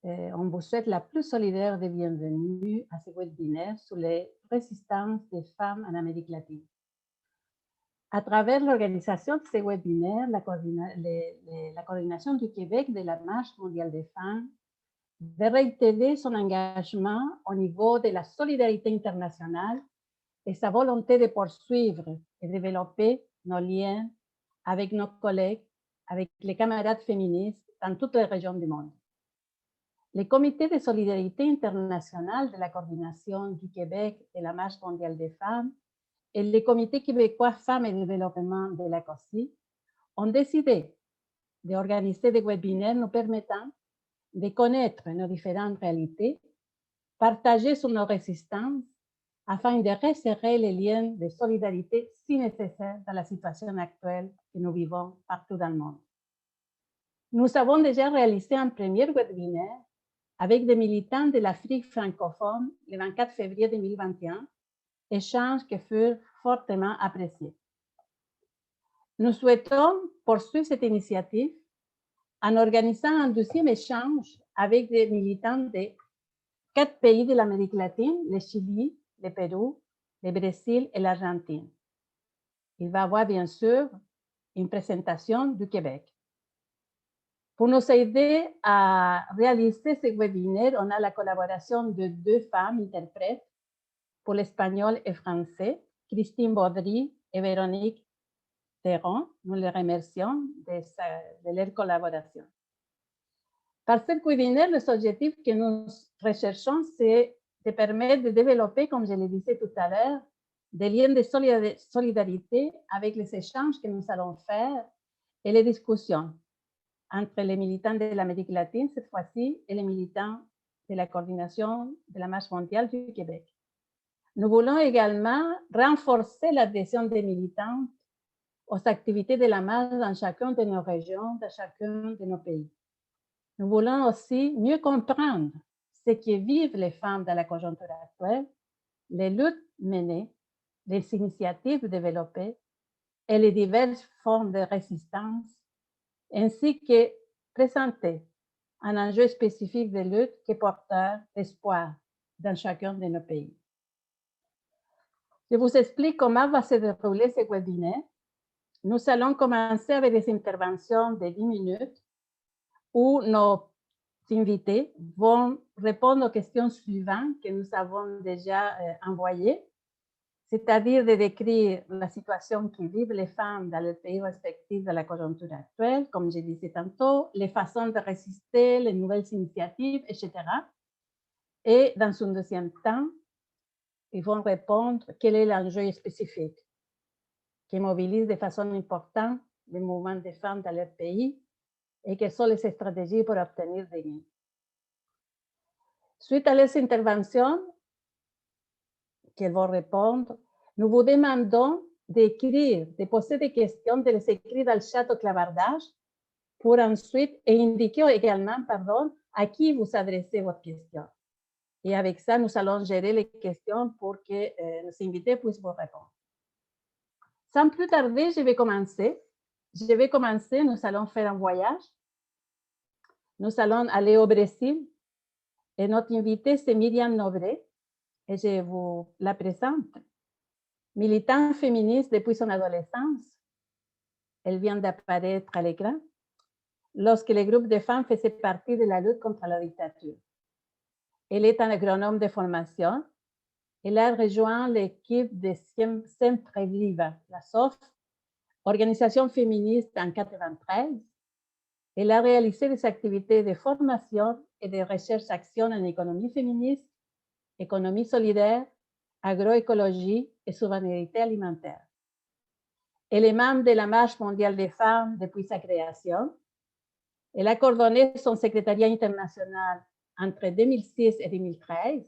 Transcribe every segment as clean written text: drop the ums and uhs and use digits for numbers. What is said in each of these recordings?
On vous souhaite la plus solidaire des bienvenues à ce webinaire sur les résistances des femmes en Amérique latine. À travers l'organisation de ces webinaires, la coordination du Québec de la Marche mondiale des femmes veut réitérer son engagement au niveau de la solidarité internationale et sa volonté de poursuivre et développer nos liens avec nos collègues, avec les camarades féministes dans toutes les régions du monde. Le Comité de solidarité internationale de la coordination du Québec et la Marche mondiale des femmes et le Comité québécois Femmes et Développement de la COSI ont décidé d'organiser des webinaires nous permettant de connaître nos différentes réalités, partager sur nos résistances afin de resserrer les liens de solidarité si nécessaire dans la situation actuelle que nous vivons partout dans le monde. Nous avons déjà réalisé un premier webinaire avec des militants de l'Afrique francophone le 24 février 2021, échanges qui furent fortement appréciés. Nous souhaitons poursuivre cette initiative en organisant un deuxième échange avec des militants de 4 pays de l'Amérique latine, le Chili, le Pérou, le Brésil et l'Argentine. Il va y avoir bien sûr une présentation du Québec. Pour nous aider à réaliser ce webinaire, on a la collaboration de 2 femmes interprètes pour l'espagnol et français, Christine Baudry et Véronique Terron. Nous les remercions de leur collaboration. Par ce webinaire, l'objectif que nous recherchons, c'est de permettre de développer, comme je le disais tout à l'heure, des liens de solidarité avec les échanges que nous allons faire et les discussions entre les militants de l'Amérique latine, cette fois-ci, et les militants de la coordination de la Marche mondiale du Québec. Nous voulons également renforcer l'adhésion des militants aux activités de la marche dans chacune de nos régions, dans chacun de nos pays. Nous voulons aussi mieux comprendre ce que vivent les femmes dans la conjoncture actuelle, les luttes menées, les initiatives développées et les diverses formes de résistance, ainsi que présenter un enjeu spécifique de lutte qui est porteur d'espoir dans chacun de nos pays. Je vous explique comment va se dérouler ce webinaire. Nous allons commencer avec des interventions de 10 minutes où nos invités vont répondre aux questions suivantes que nous avons déjà envoyées, c'est-à-dire de décrire la situation que vivent les femmes dans les pays respectifs de la conjoncture actuelle, comme je disais tantôt, les façons de résister, les nouvelles initiatives, etc. Et dans un deuxième temps, ils vont répondre quel est l'enjeu spécifique qui mobilise de façon importante les mouvements des femmes dans leur pays et quelles sont les stratégies pour obtenir des gains. Suite à les interventions qu'elles vont répondre, nous vous demandons d'écrire, de poser des questions, de les écrire dans le chat au clavardage pour ensuite, et indiquer également, à qui vous adressez votre question. Et avec ça, nous allons gérer les questions pour que nos invités puissent vous répondre. Sans plus tarder, je vais commencer. Nous allons faire un voyage. Nous allons aller au Brésil. Et notre invitée, c'est Myriam Nobré. Et je vous la présente. Militante féministe depuis son adolescence, elle vient d'apparaître à l'écran lorsque le groupe de femmes faisait partie de la lutte contre la dictature. Elle est un agronome de formation. Elle a rejoint l'équipe de Siempre Viva, la SOF, organisation féministe en 1993. Elle a réalisé des activités de formation et de recherche-action en économie féministe, économie solidaire, agroécologie et souveraineté alimentaire. Elle est membre de la Marche mondiale des femmes depuis sa création. Elle a coordonné son secrétariat international entre 2006 et 2013.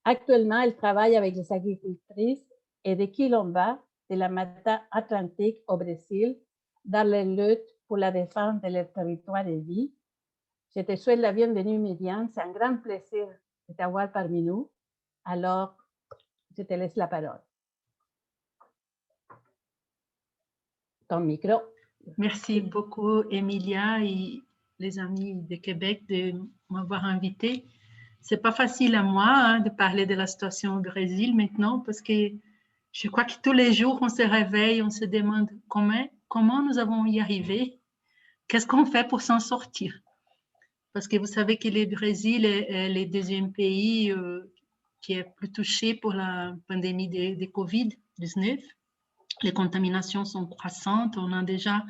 Actuellement, elle travaille avec les agricultrices et des Quilomba de la Mata Atlantique au Brésil dans les luttes pour la défense de leur territoire de vie. Je te souhaite la bienvenue, Myriam. C'est un grand plaisir de t'avoir parmi nous. Alors, je te laisse la parole. Ton micro. Merci beaucoup, Emilia et les amis de Québec de m'avoir invité. C'est pas facile à moi de parler de la situation au Brésil maintenant parce que je crois que tous les jours on se réveille, on se demande comment nous avons y arrivé, qu'est-ce qu'on fait pour s'en sortir. Parce que vous savez que le Brésil est le deuxième pays qui est plus touché pour la pandémie de Covid-19. Les contaminations sont croissantes. On a déjà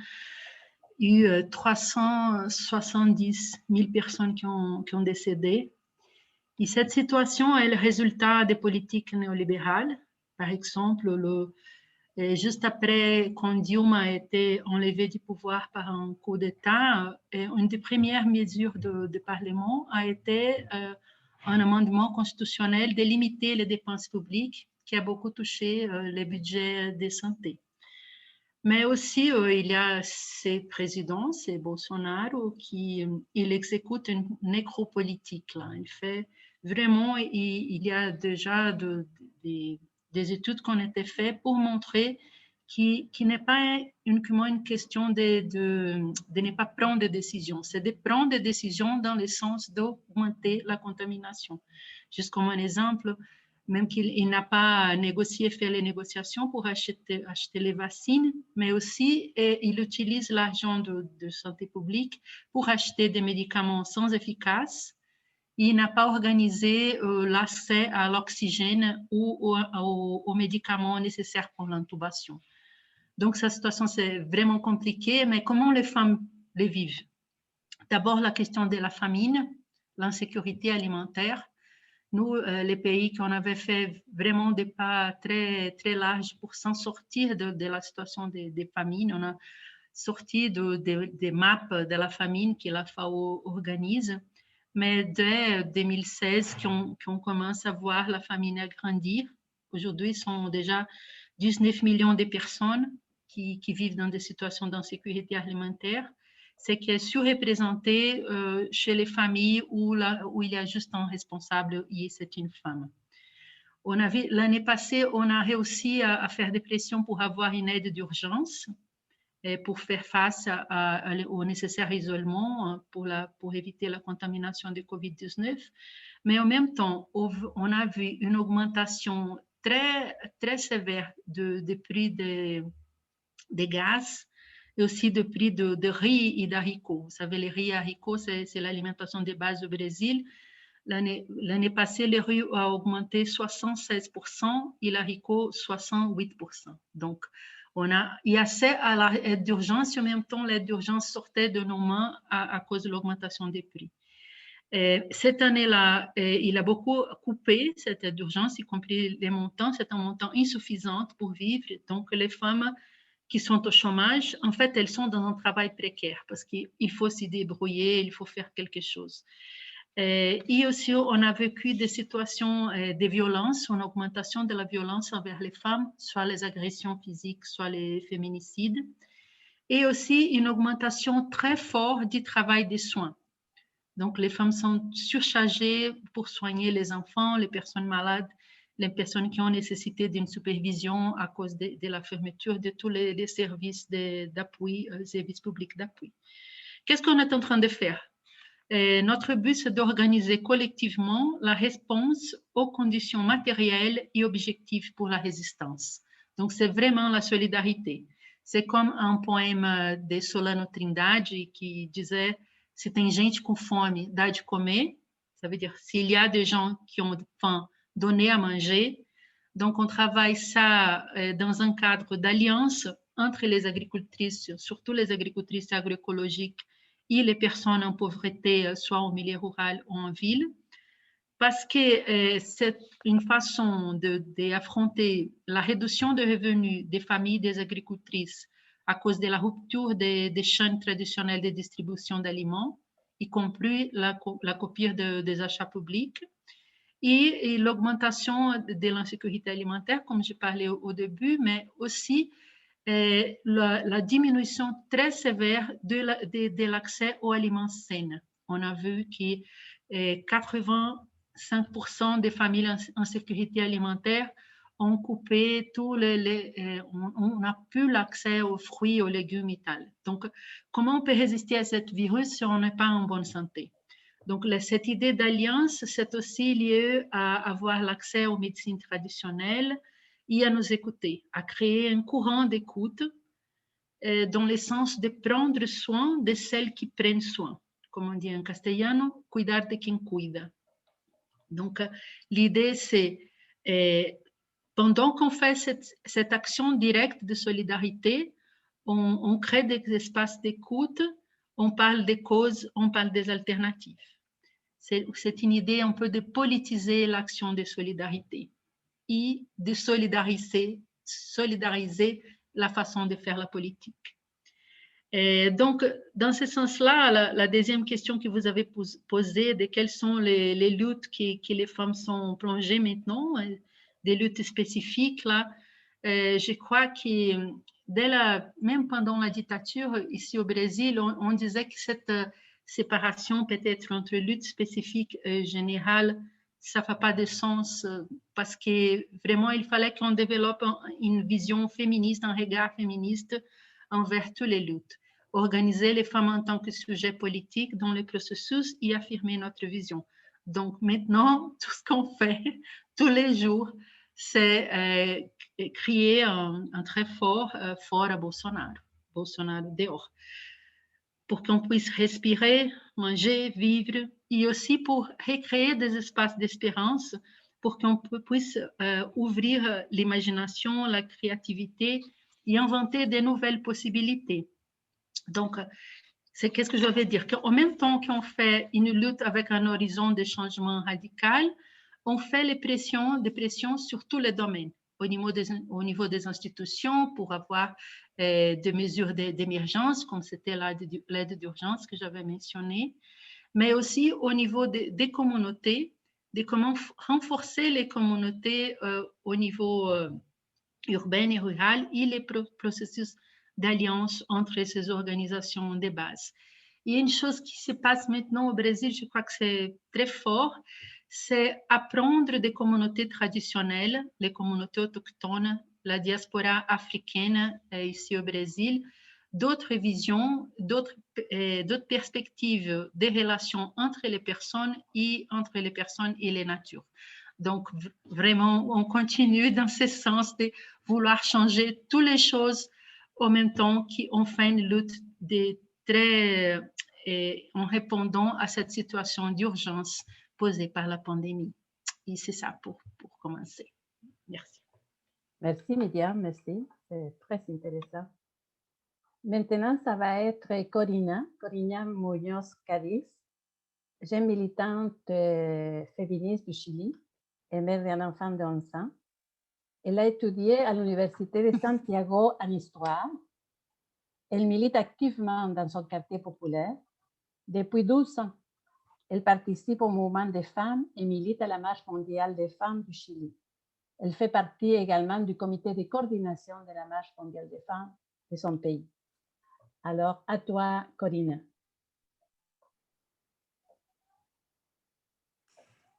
eu 370 000 personnes qui ont décédé. Et cette situation est le résultat des politiques néolibérales. Par exemple, juste après quand Dilma a été enlevée du pouvoir par un coup d'État, une des premières mesures du Parlement a été un amendement constitutionnel de limiter les dépenses publiques qui a beaucoup touché les budgets de santé. Mais aussi, il y a ces présidents, c'est Bolsonaro, qui il exécute une nécropolitique. Là. Il fait vraiment, il y a déjà des études qui ont été faites pour montrer qui n'est pas uniquement une question de ne pas prendre des décisions, c'est de prendre des décisions dans le sens d'augmenter la contamination. Juste comme un exemple, même qu'il n'a pas négocié, fait les négociations pour acheter les vaccins, mais aussi il utilise l'argent de santé publique pour acheter des médicaments sans efficace. Il n'a pas organisé l'accès à l'oxygène ou aux médicaments nécessaires pour l'intubation. Donc, cette situation, c'est vraiment compliqué, mais comment les femmes les vivent? D'abord, la question de la famine, l'insécurité alimentaire. Nous, les pays qu'on avait fait vraiment des pas très, très larges pour s'en sortir de la situation des famines, on a sorti des maps de la famine que la FAO organise, mais dès 2016 qu'on commence à voir la famine grandir. Aujourd'hui, ce sont déjà 19 millions de personnes qui vivent dans des situations d'insécurité alimentaire. C'est qui est surreprésenté chez les familles où il y a juste un responsable et c'est une femme. L'année passée, on a réussi à faire des pressions pour avoir une aide d'urgence et pour faire face au nécessaire isolement pour éviter la contamination de Covid-19. Mais en même temps, on a vu une augmentation très, très sévère des prix des gaz et aussi de prix de riz et d'haricots. Vous savez, les riz et haricots, c'est l'alimentation de base au Brésil. L'année passée, le riz a augmenté 76% et l'haricot 68%. Donc, il y a accès à l'aide d'urgence et en même temps, l'aide d'urgence sortait de nos mains à cause de l'augmentation des prix. Cette année-là, il a beaucoup coupé cette aide d'urgence, y compris les montants. C'est un montant insuffisant pour vivre. Donc, les femmes qui sont au chômage, en fait, elles sont dans un travail précaire parce qu'il faut s'y débrouiller, il faut faire quelque chose. Et aussi, on a vécu des situations de violence, une augmentation de la violence envers les femmes, soit les agressions physiques, soit les féminicides, et aussi une augmentation très forte du travail des soins. Donc, les femmes sont surchargées pour soigner les enfants, les personnes malades, les personnes qui ont nécessité d'une supervision à cause de la fermeture de tous les services d'appui, services publics d'appui. Qu'est-ce qu'on est en train de faire? Notre but, c'est d'organiser collectivement la réponse aux conditions matérielles et objectives pour la résistance. Donc, c'est vraiment la solidarité. C'est comme un poème de Solano Trindade qui disait « Si tem gente com fome, dá de comer ». Ça veut dire « S'il y a des gens qui ont faim, donnez à manger ». Donc, on travaille ça dans un cadre d'alliance entre les agricultrices, surtout les agricultrices agroécologiques, et les personnes en pauvreté, soit en milieu rural ou en ville, parce que c'est une façon d'affronter la réduction de revenus des familles des agricultrices à cause de la rupture des chaînes traditionnelles de distribution d'aliments, y compris la coupure des achats publics, et l'augmentation de l'insécurité alimentaire, comme je parlais au début, mais aussi la diminution très sévère de l'accès aux aliments sains. On a vu que 85% des familles en sécurité alimentaire ont coupé on n'a plus l'accès aux fruits, aux légumes et tal. Donc, comment on peut résister à ce virus si on n'est pas en bonne santé? Donc, cette idée d'alliance, c'est aussi lié à avoir l'accès aux médecines traditionnelles et à nous écouter, à créer un courant d'écoute dans le sens de prendre soin de celles qui prennent soin. Comme on dit en castellano, cuidar de quien cuida. Donc, l'idée, c'est, pendant qu'on fait cette action directe de solidarité, on crée des espaces d'écoute, on parle des causes, on parle des alternatives. C'est une idée un peu de politiser l'action de solidarité et de solidariser la façon de faire la politique. Et donc, dans ce sens-là, la deuxième question que vous avez posée, de quelles sont les luttes que les femmes sont plongées maintenant, des luttes spécifiques, là, je crois que même pendant la dictature, ici au Brésil, on disait que cette séparation peut-être entre lutte spécifique et générale, ça ne fait pas de sens parce que vraiment, il fallait qu'on développe une vision féministe, un regard féministe envers toutes les luttes. Organiser les femmes en tant que sujet politique dans le processus et affirmer notre vision. Donc maintenant, tout ce qu'on fait tous les jours, c'est crier un très fort à Bolsonaro, Bolsonaro dehors, pour qu'on puisse respirer, manger, vivre, et aussi pour recréer des espaces d'espérance, pour qu'on puisse ouvrir l'imagination, la créativité et inventer de nouvelles possibilités. Donc, c'est qu'est-ce que je veux dire? Qu'en même temps qu'on fait une lutte avec un horizon de changement radical, on fait des pressions sur tous les domaines, au niveau des institutions pour avoir des mesures d'émergence, comme c'était l'aide d'urgence que j'avais mentionnée, mais aussi au niveau des communautés, de comment renforcer les communautés au niveau urbain et rural et les processus d'alliance entre ces organisations de base. Et une chose qui se passe maintenant au Brésil, je crois que c'est très fort, c'est apprendre des communautés traditionnelles, les communautés autochtones, la diaspora africaine ici au Brésil, d'autres visions, d'autres perspectives des relations entre les personnes et les natures. Donc, vraiment, on continue dans ce sens de vouloir changer toutes les choses en même temps qu'on fait une lutte en répondant à cette situation d'urgence posée par la pandémie. Et c'est ça pour commencer. Merci. Merci, Myriam, merci. C'est très intéressant. Maintenant, ça va être Corina Muñoz-Cadiz, jeune militante féministe du Chili et mère d'un enfant de 11 ans. Elle a étudié à l'Université de Santiago en histoire. Elle milite activement dans son quartier populaire. Depuis 12 ans, elle participe au mouvement des femmes et milite à la Marche mondiale des femmes du Chili. Elle fait partie également du comité de coordination de la Marche mondiale des femmes de son pays. Alors, à toi, Corina.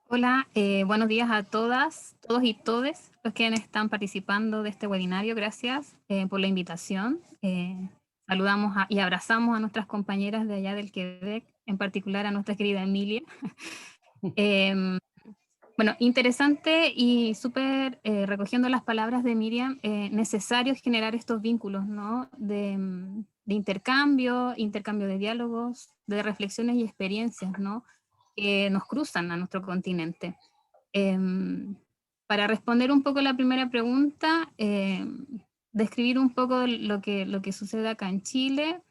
Hola, buenos días a todas, todos y todes los que están participando de este webinario. Gracias por la invitación. Saludamos y abrazamos a nuestras compañeras de allá del Quebec, en particular a nuestra querida Emilia. Bueno, interesante y súper, recogiendo las palabras de Miriam, necesario generar estos vínculos, ¿no? de intercambio de diálogos, de reflexiones y experiencias, ¿no? Que nos cruzan a nuestro continente. Para responder un poco la primera pregunta, describir un poco lo que sucede acá en Chile.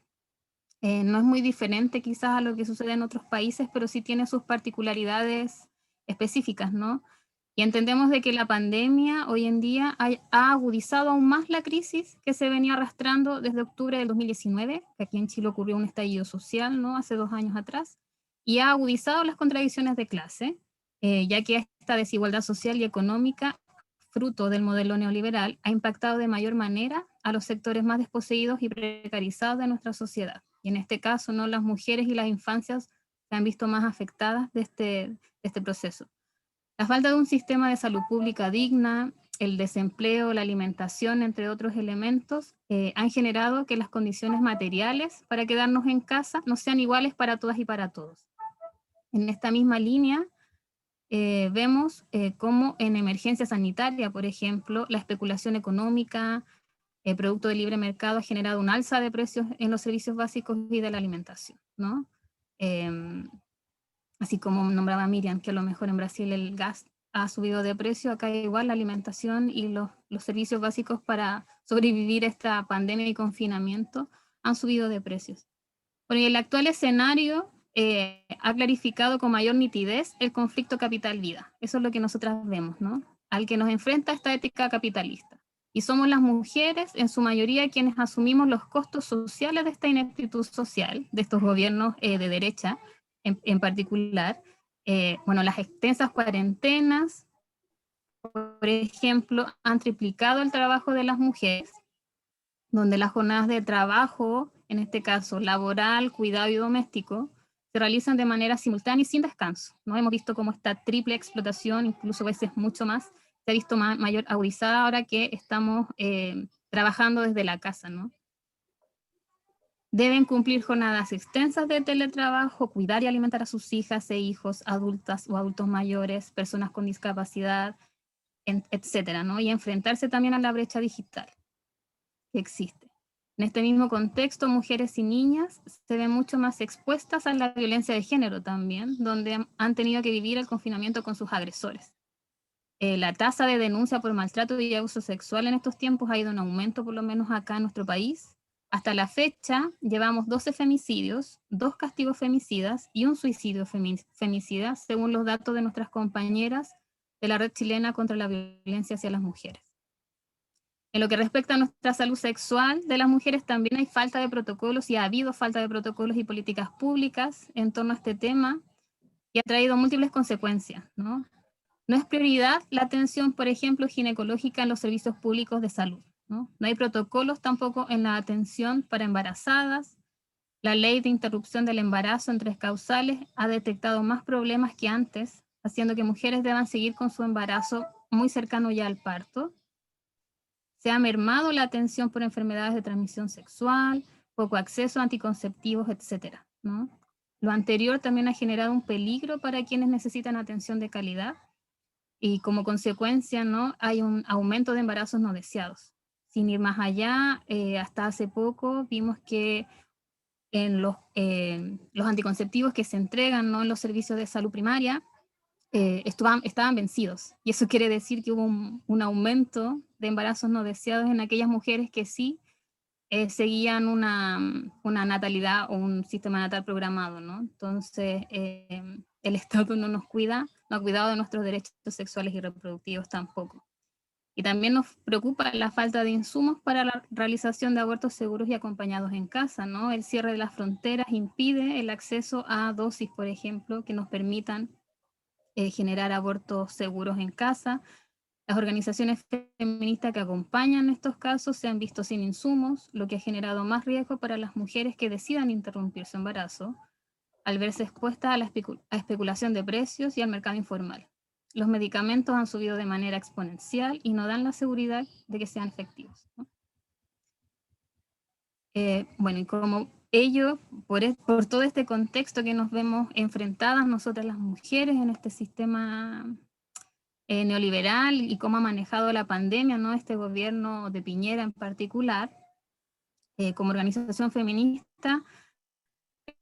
No es muy diferente quizás a lo que sucede en otros países, pero sí tiene sus particularidades específicas, ¿no? Y entendemos de que la pandemia hoy en día ha agudizado aún más la crisis que se venía arrastrando desde octubre del 2019, que aquí en Chile ocurrió un estallido social, ¿no? Hace 2 años atrás, y ha agudizado las contradicciones de clase, ya que esta desigualdad social y económica, fruto del modelo neoliberal, ha impactado de mayor manera a los sectores más desposeídos y precarizados de nuestra sociedad. Y en este caso, ¿no? Las mujeres y las infancias se han visto más afectadas de este proceso. La falta de un sistema de salud pública digna, el desempleo, la alimentación, entre otros elementos, han generado que las condiciones materiales para quedarnos en casa no sean iguales para todas y para todos. En esta misma línea, vemos cómo en emergencia sanitaria, por ejemplo, la especulación económica, producto del libre mercado, ha generado un alza de precios en los servicios básicos y de la alimentación, ¿no? Así como nombraba Miriam, que a lo mejor en Brasil el gas ha subido de precio, acá igual la alimentación y los servicios básicos para sobrevivir esta pandemia y confinamiento han subido de precios. Bueno, y el actual escenario ha clarificado con mayor nitidez el conflicto capital-vida. Eso es lo que nosotras vemos, ¿no? Al que nos enfrenta esta ética capitalista. Y somos las mujeres, en su mayoría, quienes asumimos los costos sociales de esta ineptitud social, de estos gobiernos de derecha en particular. Bueno, las extensas cuarentenas, por ejemplo, han triplicado el trabajo de las mujeres, donde las jornadas de trabajo, en este caso laboral, cuidado y doméstico, se realizan de manera simultánea y sin descanso, ¿no? Hemos visto cómo esta triple explotación, incluso a veces mucho más, se ha visto mayor agudizada ahora que estamos trabajando desde la casa, ¿no? Deben cumplir jornadas extensas de teletrabajo, cuidar y alimentar a sus hijas e hijos, adultas o adultos mayores, personas con discapacidad, etcétera, ¿no? Y enfrentarse también a la brecha digital que existe. En este mismo contexto, mujeres y niñas se ven mucho más expuestas a la violencia de género también, donde han tenido que vivir el confinamiento con sus agresores. La tasa de denuncia por maltrato y abuso sexual en estos tiempos ha ido en aumento, por lo menos acá en nuestro país. Hasta la fecha llevamos 12 femicidios, 2 castigos femicidas y un suicidio femicida, según los datos de nuestras compañeras de la Red Chilena contra la Violencia hacia las Mujeres. En lo que respecta a nuestra salud sexual de las mujeres, también hay falta de protocolos y ha habido falta de protocolos y políticas públicas en torno a este tema y ha traído múltiples consecuencias, ¿no? No es prioridad la atención, por ejemplo, ginecológica en los servicios públicos de salud, ¿no? No hay protocolos tampoco en la atención para embarazadas. La ley de interrupción del embarazo en 3 causales ha detectado más problemas que antes, haciendo que mujeres deban seguir con su embarazo muy cercano ya al parto. Se ha mermado la atención por enfermedades de transmisión sexual, poco acceso a anticonceptivos, etcétera, ¿no? Lo anterior también ha generado un peligro para quienes necesitan atención de calidad y como consecuencia, ¿no? Hay un aumento de embarazos no deseados. Sin ir más allá, hasta hace poco vimos que en los anticonceptivos que se entregan, ¿no?, en los servicios de salud primaria, estaban vencidos. Y eso quiere decir que hubo un aumento de embarazos no deseados en aquellas mujeres que sí seguían una natalidad o un sistema natal programado, ¿no? Entonces, el Estado no nos cuida, no ha cuidado de nuestros derechos sexuales y reproductivos tampoco. Y también nos preocupa la falta de insumos para la realización de abortos seguros y acompañados en casa, ¿no? El cierre de las fronteras impide el acceso a dosis, por ejemplo, que nos permitan generar abortos seguros en casa. Las organizaciones feministas que acompañan estos casos se han visto sin insumos, lo que ha generado más riesgo para las mujeres que decidan interrumpir su embarazo, al verse expuestas a la especulación de precios y al mercado informal. Los medicamentos han subido de manera exponencial y no dan la seguridad de que sean efectivos, ¿no? Bueno, y como ello, por todo este contexto que nos vemos enfrentadas nosotras las mujeres en este sistema neoliberal y cómo ha manejado la pandemia, ¿no?, este gobierno de Piñera en particular, como organización feminista,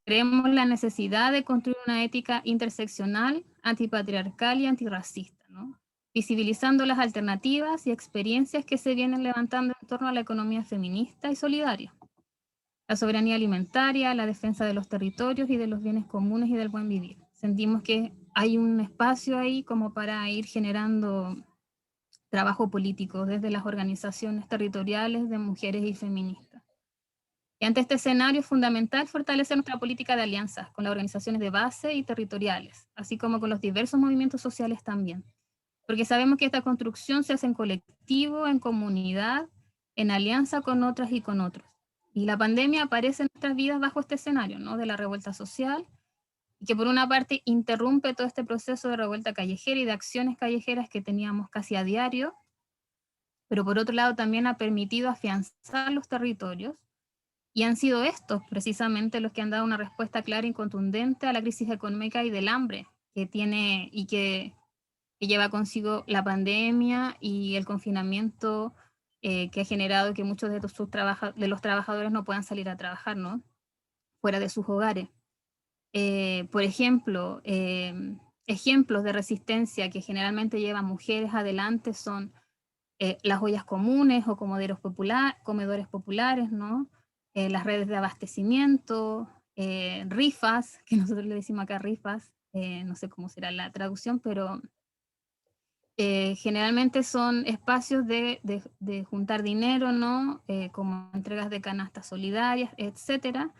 creemos la necesidad de construir una ética interseccional, antipatriarcal y antirracista, ¿no?, visibilizando las alternativas y experiencias que se vienen levantando en torno a la economía feminista y solidaria, la soberanía alimentaria, la defensa de los territorios y de los bienes comunes y del buen vivir. Sentimos que hay un espacio ahí como para ir generando trabajo político desde las organizaciones territoriales de mujeres y feministas. Y ante este escenario es fundamental fortalecer nuestra política de alianzas con las organizaciones de base y territoriales, así como con los diversos movimientos sociales también. Porque sabemos que esta construcción se hace en colectivo, en comunidad, en alianza con otras y con otros. Y la pandemia aparece en nuestras vidas bajo este escenario, ¿no?, de la revuelta social, y que por una parte interrumpe todo este proceso de revuelta callejera y de acciones callejeras que teníamos casi a diario, pero por otro lado también ha permitido afianzar los territorios Y han sido estos precisamente los que han dado una respuesta clara y contundente a la crisis económica y del hambre que tiene y que lleva consigo la pandemia y el confinamiento que ha generado que muchos de los trabajadores no puedan salir a trabajar, ¿no? Fuera de sus hogares. Por ejemplo, ejemplos de resistencia que generalmente llevan mujeres adelante son las ollas comunes o comedores populares, ¿no? Las redes de abastecimiento, rifas, que nosotros le decimos acá rifas, no sé cómo será la traducción, pero generalmente son espacios de juntar dinero, ¿no? Como entregas de canastas solidarias, etcétera,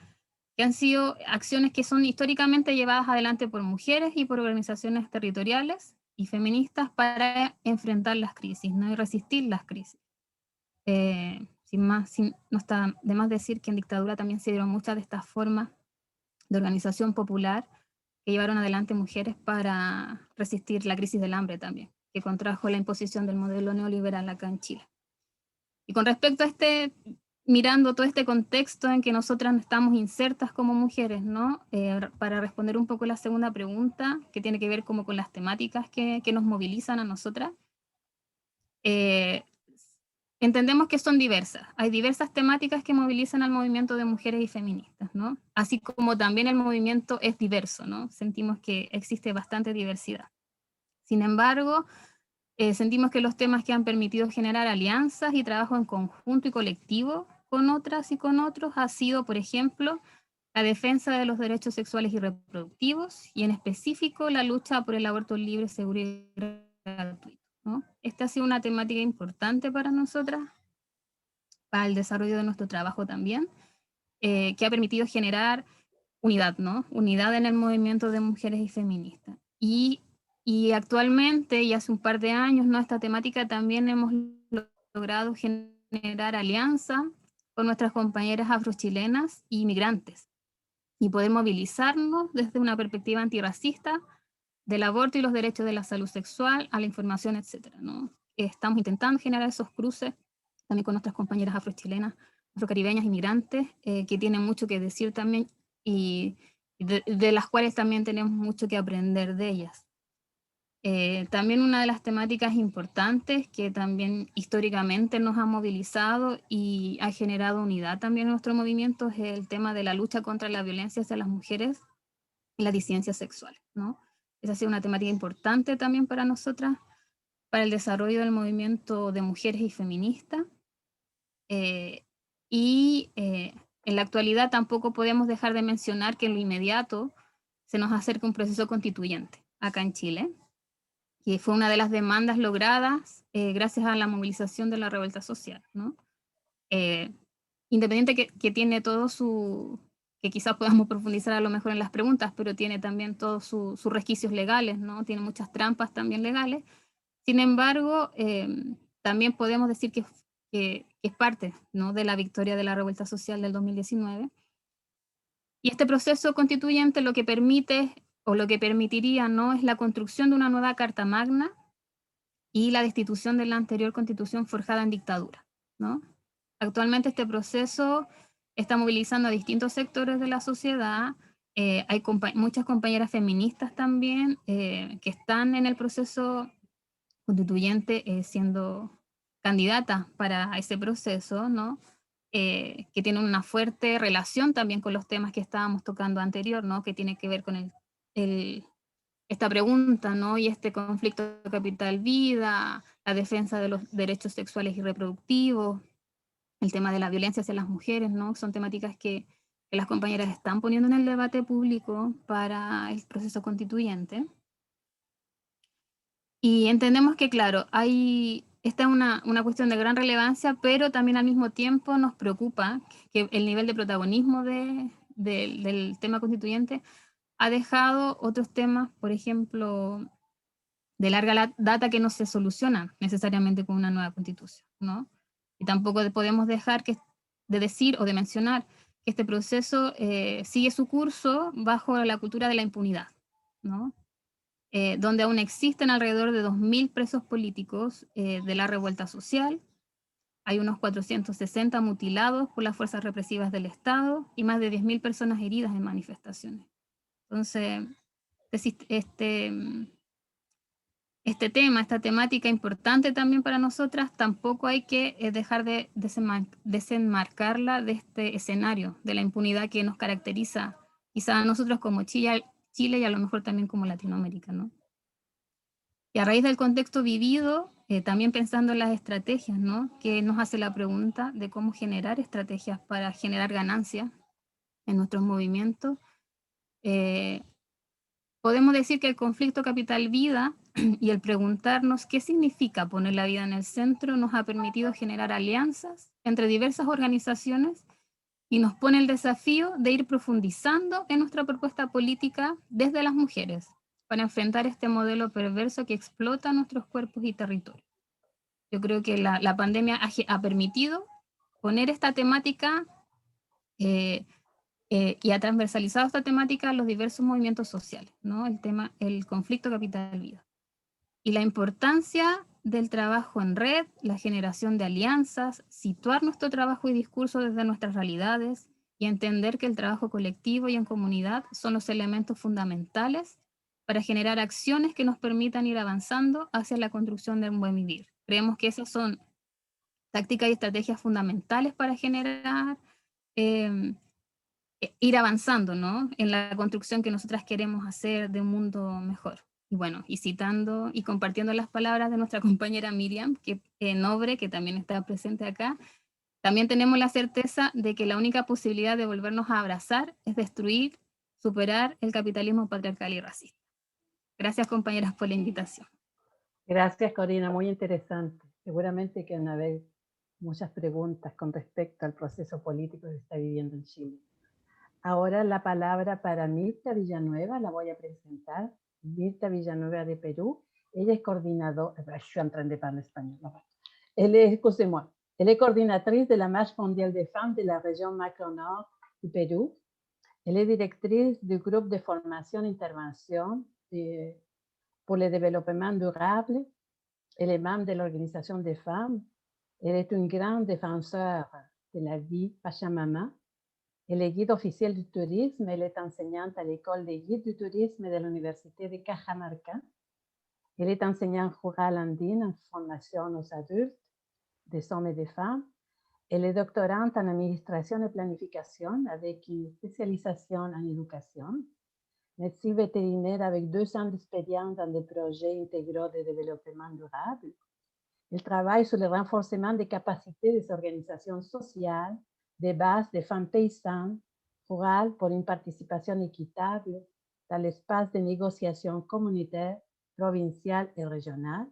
que han sido acciones que son históricamente llevadas adelante por mujeres y por organizaciones territoriales y feministas para enfrentar las crisis, ¿no? Y resistir las crisis. No está de más decir que en dictadura también se dieron muchas de estas formas de organización popular que llevaron adelante mujeres para resistir la crisis del hambre también, que contrajo la imposición del modelo neoliberal acá en Chile. Y con respecto a mirando todo este contexto en que nosotras estamos insertas como mujeres, ¿no? Para responder un poco la segunda pregunta, que tiene que ver como con las temáticas que nos movilizan a nosotras, entendemos que son diversas. Hay diversas temáticas que movilizan al movimiento de mujeres y feministas, ¿no? Así como también el movimiento es diverso, ¿no? Sentimos que existe bastante diversidad. Sin embargo, sentimos que los temas que han permitido generar alianzas y trabajo en conjunto y colectivo con otras y con otros ha sido, por ejemplo, la defensa de los derechos sexuales y reproductivos, y en específico la lucha por el aborto libre, seguro y gratuito, ¿no? Esta ha sido una temática importante para nosotras, para el desarrollo de nuestro trabajo también, que ha permitido generar unidad, ¿no? Unidad en el movimiento de mujeres y feministas. Y actualmente, y hace un par de años, ¿no? Esta temática también hemos logrado generar alianza con nuestras compañeras afrochilenas y migrantes, y poder movilizarnos desde una perspectiva antirracista del aborto y los derechos de la salud sexual, a la información, etcétera, ¿no? Estamos intentando generar esos cruces también con nuestras compañeras afrochilenas, afrocaribeñas y migrantes, que tienen mucho que decir también, y de las cuales también tenemos mucho que aprender de ellas. También una de las temáticas importantes que también históricamente nos ha movilizado y ha generado unidad también en nuestro movimiento es el tema de la lucha contra la violencia hacia las mujeres y las disidencias sexuales, ¿no? Esa ha sido una temática importante también para nosotras, para el desarrollo del movimiento de mujeres y feministas. En la actualidad tampoco podemos dejar de mencionar que en lo inmediato se nos acerca un proceso constituyente acá en Chile, que fue una de las demandas logradas gracias a la movilización de la revuelta social, ¿no? Independiente que tiene todo que quizás podamos profundizar a lo mejor en las preguntas, pero tiene también todos sus resquicios legales, ¿no? Tiene muchas trampas también legales. Sin embargo, también podemos decir que es parte, ¿no? De la victoria de la revuelta social del 2019. Y este proceso constituyente lo que permite, o lo que permitiría, ¿no? Es la construcción de una nueva Carta Magna y la destitución de la anterior constitución forjada en dictadura, ¿no? Actualmente este proceso está movilizando a distintos sectores de la sociedad. Hay muchas compañeras feministas también que están en el proceso constituyente siendo candidatas para ese proceso, ¿no? Que tienen una fuerte relación también con los temas que estábamos tocando anterior, ¿no? Que tiene que ver con esta pregunta, ¿no? Y este conflicto capital-vida, la defensa de los derechos sexuales y reproductivos, el tema de la violencia hacia las mujeres, ¿no? Son temáticas que las compañeras están poniendo en el debate público para el proceso constituyente. Y entendemos que, claro, esta es una cuestión de gran relevancia, pero también al mismo tiempo nos preocupa que el nivel de protagonismo del tema constituyente ha dejado otros temas, por ejemplo, de larga data que no se solucionan necesariamente con una nueva constitución, ¿no? Y tampoco podemos dejar de decir o de mencionar que este proceso sigue su curso bajo la cultura de la impunidad, ¿no? Donde aún existen alrededor de 2.000 presos políticos de la revuelta social, hay unos 460 mutilados por las fuerzas represivas del Estado y más de 10.000 personas heridas en manifestaciones. Entonces, este tema, esta temática importante también para nosotras, tampoco hay que dejar de desenmarcarla de este escenario, de la impunidad que nos caracteriza quizá a nosotros como Chile y a lo mejor también como Latinoamérica, ¿no? Y a raíz del contexto vivido, también pensando en las estrategias, ¿no? Que nos hace la pregunta de cómo generar estrategias para generar ganancias en nuestros movimientos. Podemos decir que el conflicto capital-vida y el preguntarnos qué significa poner la vida en el centro nos ha permitido generar alianzas entre diversas organizaciones y nos pone el desafío de ir profundizando en nuestra propuesta política desde las mujeres para enfrentar este modelo perverso que explota nuestros cuerpos y territorios. Yo creo que la pandemia ha permitido poner esta temática y ha transversalizado esta temática a los diversos movimientos sociales, ¿no? El conflicto capital-vida. Y la importancia del trabajo en red, la generación de alianzas, situar nuestro trabajo y discurso desde nuestras realidades y entender que el trabajo colectivo y en comunidad son los elementos fundamentales para generar acciones que nos permitan ir avanzando hacia la construcción de un buen vivir. Creemos que esas son tácticas y estrategias fundamentales para generar ir avanzando, ¿no? En la construcción que nosotras queremos hacer de un mundo mejor. Y bueno, y citando y compartiendo las palabras de nuestra compañera Miriam, Nobre, que también está presente acá, también tenemos la certeza de que la única posibilidad de volvernos a abrazar es destruir, superar el capitalismo patriarcal y racista. Gracias, compañeras, por la invitación. Gracias, Corina, muy interesante. Seguramente que van a haber muchas preguntas con respecto al proceso político que se está viviendo en Chile. Ahora la palabra para Mirta Villanueva, la voy a presentar. Mirta Villanueva de Perú. Ella es coordinadora, je suis en train de parler español. Excusez-moi. Elle est coordinatrice de la Marche mondiale des femmes de la région Macro-Nord du Pérou. Elle est directrice du groupe de formation intervention pour le développement durable. Elle est membre de l'Organisation des femmes. Elle est une grande défenseur de la vie Pachamama. Elle est guide officielle du tourisme. Elle est enseignante à l'école des guides du tourisme de l'Université de Cajamarca. Elle est enseignante rurale andine en formation aux adultes, des hommes et des femmes. Elle est doctorante en administration et planification avec une spécialisation en éducation. Médecin vétérinaire avec 2 ans d'expérience dans des projets intégraux de développement durable. Elle travaille sur le renforcement des capacités des organisations sociales de base des femmes paysannes rurales pour une participation équitable dans l'espace de négociation communautaire, provinciale et régionale.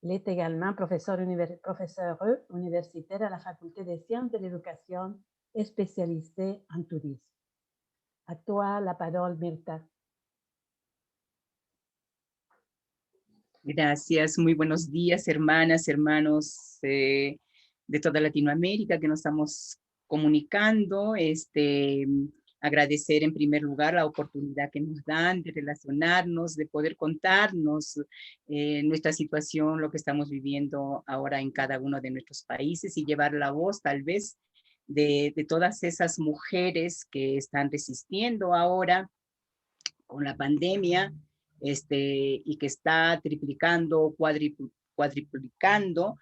Elle est également professeure universitaire à la Faculté des sciences de l'éducation et spécialisée en tourisme. À toi la parole, Mirta. Gracias, muy buenos días, hermanas, hermanos de toda Latinoamérica que nos estamos comunicando. Agradecer en primer lugar la oportunidad que nos dan de relacionarnos, de poder contarnos nuestra situación, lo que estamos viviendo ahora en cada uno de nuestros países y llevar la voz tal vez de todas esas mujeres que están resistiendo ahora con la pandemia, y que está triplicando, cuadriplicando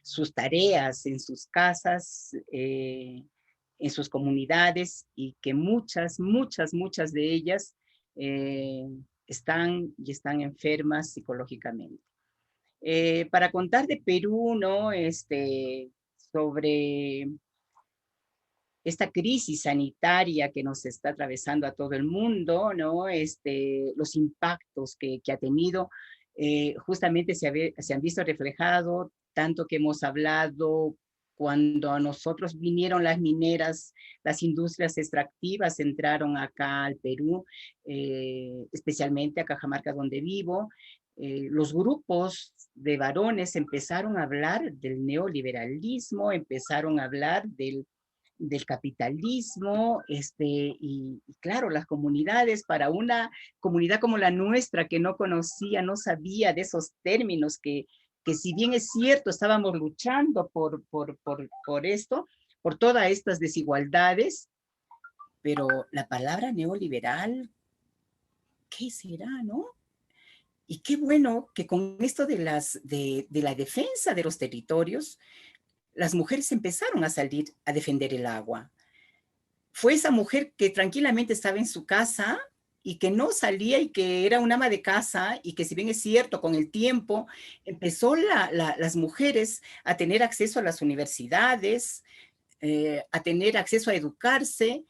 sus tareas en sus casas, en sus comunidades, y que muchas de ellas están enfermas psicológicamente. Para contar de Perú, ¿no? Sobre esta crisis sanitaria que nos está atravesando a todo el mundo, ¿no? Los impactos que ha tenido, justamente se han visto reflejados, tanto que hemos hablado cuando a nosotros vinieron las mineras, las industrias extractivas entraron acá al Perú, especialmente a Cajamarca, donde vivo. Los grupos de varones empezaron a hablar del neoliberalismo, empezaron a hablar del capitalismo, y claro, las comunidades, para una comunidad como la nuestra que no conocía, no sabía de esos términos que que si bien es cierto, estábamos luchando por esto, por todas estas desigualdades, pero la palabra neoliberal, ¿qué será, no? Y qué bueno que con esto de la defensa de los territorios, las mujeres empezaron a salir a defender el agua. Fue esa mujer que tranquilamente estaba en su casa y que no salía y que era una ama de casa y que si bien es cierto, con el tiempo empezó las mujeres a tener acceso a las universidades, a tener acceso a educarse,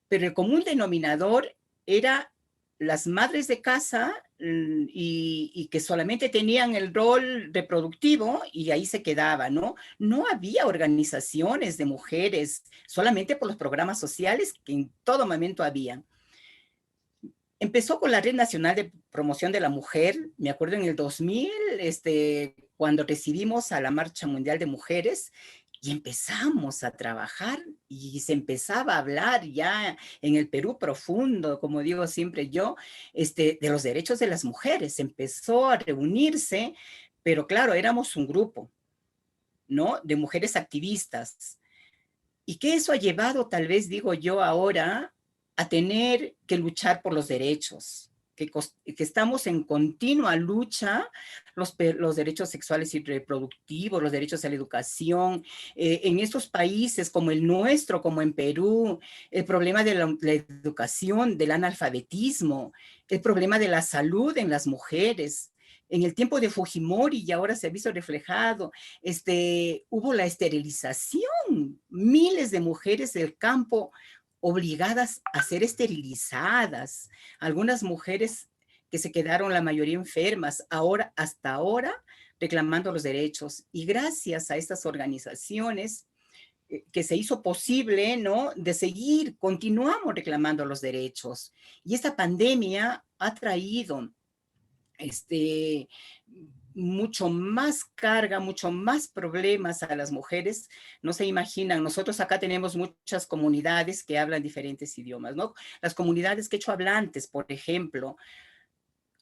pero el común denominador era las madres de casa y que solamente tenían el rol reproductivo y ahí se quedaba, ¿no? No había organizaciones de mujeres, solamente por los programas sociales que en todo momento había. Empezó con la Red Nacional de Promoción de la Mujer, me acuerdo en el 2000, cuando recibimos a la Marcha Mundial de Mujeres, y empezamos a trabajar y se empezaba a hablar ya en el Perú profundo, como digo siempre yo, de los derechos de las mujeres. Empezó a reunirse, pero claro, éramos un grupo, ¿no? De mujeres activistas. Y que eso ha llevado, tal vez digo yo ahora, a tener que luchar por los derechos, que estamos en continua lucha, los derechos sexuales y reproductivos, los derechos a la educación, en estos países como el nuestro, como en Perú, el problema de la educación, del analfabetismo, el problema de la salud en las mujeres. En el tiempo de Fujimori, y ahora se ha visto reflejado, hubo la esterilización, miles de mujeres del campo obligadas a ser esterilizadas, algunas mujeres que se quedaron la mayoría enfermas, ahora, hasta ahora, reclamando los derechos. Y gracias a estas organizaciones que se hizo posible, ¿no?, de seguir, continuamos reclamando los derechos. Y esta pandemia ha traído mucho más carga, mucho más problemas a las mujeres. No se imaginan, nosotros acá tenemos muchas comunidades que hablan diferentes idiomas, ¿no? Las comunidades quechohablantes, por ejemplo,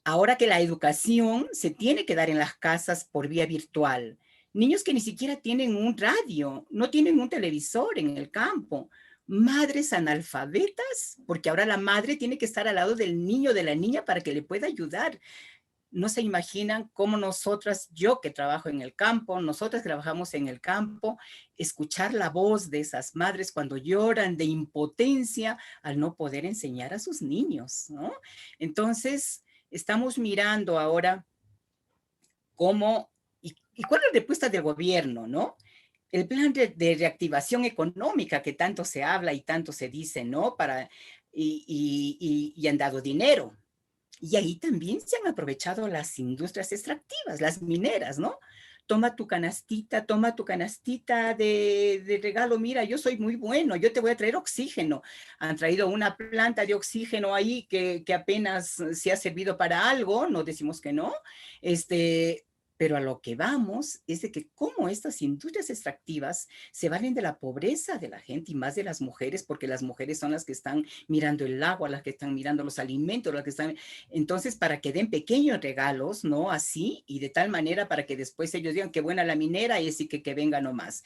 ahora que la educación se tiene que dar en las casas por vía virtual, niños que ni siquiera tienen un radio, no tienen un televisor en el campo, madres analfabetas, porque ahora la madre tiene que estar al lado del niño, de la niña, para que le pueda ayudar. No se imaginan cómo nosotras, yo que trabajo en el campo, nosotras trabajamos en el campo, escuchar la voz de esas madres cuando lloran de impotencia al no poder enseñar a sus niños, ¿no? Entonces, estamos mirando ahora cómo, y cuál es la respuesta del gobierno, ¿no? El plan de reactivación económica que tanto se habla y tanto se dice, ¿no? Y han dado dinero. Y ahí también se han aprovechado las industrias extractivas, las mineras, ¿no? Toma tu canastita de regalo, mira, yo soy muy bueno, yo te voy a traer oxígeno. Han traído una planta de oxígeno ahí que apenas se ha servido para algo, no decimos que no, pero a lo que vamos es de que cómo estas industrias extractivas se valen de la pobreza de la gente y más de las mujeres, porque las mujeres son las que están mirando el agua, las que están mirando los alimentos, las que están... Entonces, para que den pequeños regalos, ¿no? Así, y de tal manera para que después ellos digan qué buena la minera y así que venga nomás.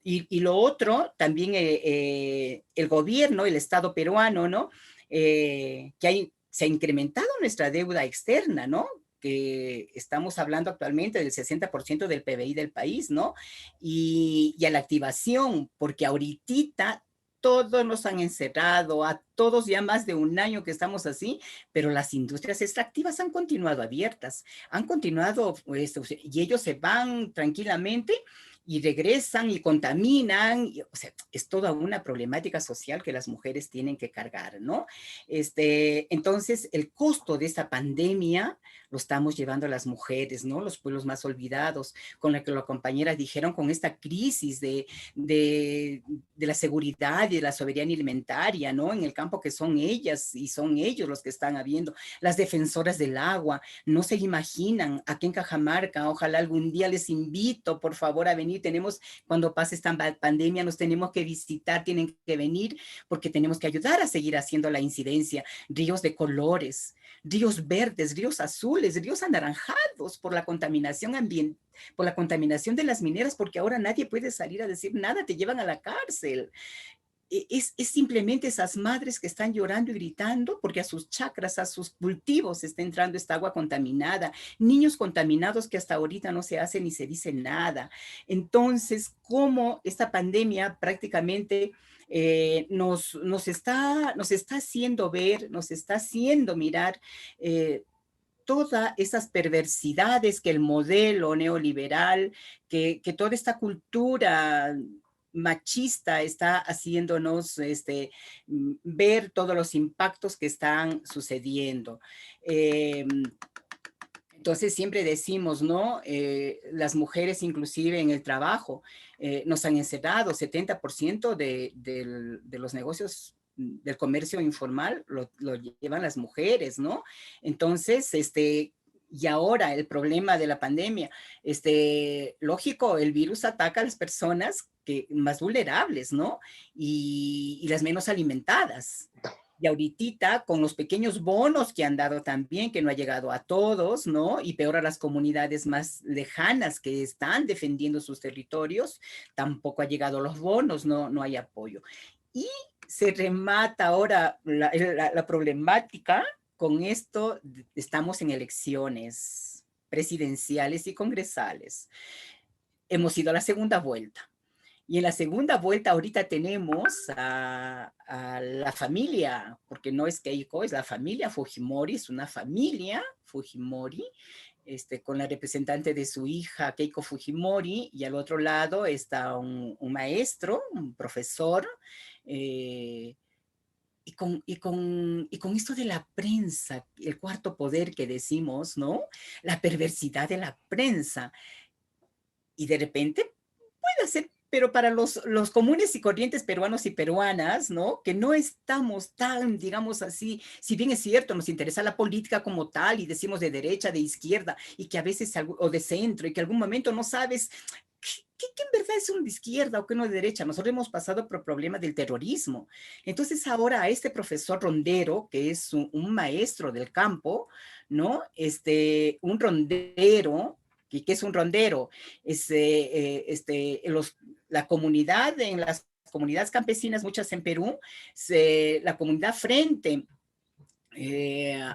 Y lo otro, también el gobierno, el Estado peruano, ¿no? Se ha incrementado nuestra deuda externa, ¿no? Que estamos hablando actualmente del 60% del PBI del país, ¿no? Y a la activación, porque ahorita todos nos han encerrado, a todos ya más de un año que estamos así, pero las industrias extractivas han continuado abiertas, han continuado, y ellos se van tranquilamente y regresan y contaminan, o sea, es toda una problemática social que las mujeres tienen que cargar, ¿no? Entonces, el costo de esta pandemia lo estamos llevando a las mujeres, ¿no? Los pueblos más olvidados, con lo que las compañeras dijeron, con esta crisis de la seguridad y de la soberanía alimentaria, ¿no? En el campo, que son ellas y son ellos los que están habiendo, las defensoras del agua, no se imaginan, aquí en Cajamarca, ojalá algún día les invito, por favor, a venir. Tenemos, cuando pase esta pandemia, nos tenemos que visitar, tienen que venir, porque tenemos que ayudar a seguir haciendo la incidencia. Ríos de colores, ríos verdes, ríos azules, ríos anaranjados por la contaminación ambiental, por la contaminación de las mineras, porque ahora nadie puede salir a decir nada, te llevan a la cárcel. Es simplemente esas madres que están llorando y gritando porque a sus chacras, a sus cultivos está entrando esta agua contaminada, niños contaminados que hasta ahorita no se hace ni se dice nada. Entonces, cómo esta pandemia prácticamente nos está haciendo ver, nos está haciendo mirar todas esas perversidades que el modelo neoliberal, que toda esta cultura machista está haciéndonos ver todos los impactos que están sucediendo. Entonces siempre decimos, ¿no? Las mujeres inclusive en el trabajo nos han encerrado, 70% de los negocios del comercio informal lo llevan las mujeres, ¿no? Entonces, y ahora el problema de la pandemia, lógico, el virus ataca a las personas más vulnerables, ¿no? Y las menos alimentadas. Y ahorita, con los pequeños bonos que han dado también, que no ha llegado a todos, ¿no? Y peor a las comunidades más lejanas que están defendiendo sus territorios, tampoco ha llegado los bonos, no hay apoyo. Y se remata ahora la problemática con esto, estamos en elecciones presidenciales y congresales. Hemos ido a la segunda vuelta. Y en la segunda vuelta ahorita tenemos a la familia, porque no es Keiko, es la familia Fujimori, es una familia Fujimori, con la representante de su hija Keiko Fujimori, y al otro lado está un maestro, un profesor, y con esto de la prensa, el cuarto poder que decimos, ¿no? La perversidad de la prensa. Y de repente puede ser, pero para los comunes y corrientes peruanos y peruanas, ¿no? Que no estamos tan, digamos así, si bien es cierto, nos interesa la política como tal y decimos de derecha, de izquierda, y que a veces, o de centro, y que algún momento no sabes ¿qué en verdad es uno de izquierda o qué uno de derecha? Nosotros hemos pasado por problemas del terrorismo. Entonces ahora a este profesor rondero, que es un maestro del campo, ¿no? Un rondero, ¿qué es un rondero? La comunidad, en las comunidades campesinas, muchas en Perú, la comunidad frente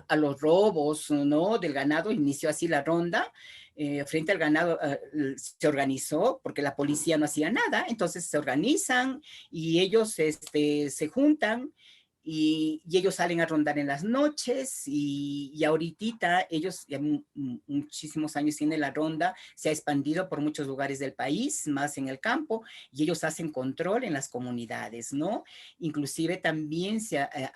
a los robos, ¿no? Del ganado, inició así la ronda, frente al ganado se organizó porque la policía no hacía nada, entonces se organizan y ellos se juntan y ellos salen a rondar en las noches y ahorita ellos ya muchísimos años tienen la ronda, se ha expandido por muchos lugares del país, más en el campo, y ellos hacen control en las comunidades, ¿no? Inclusive también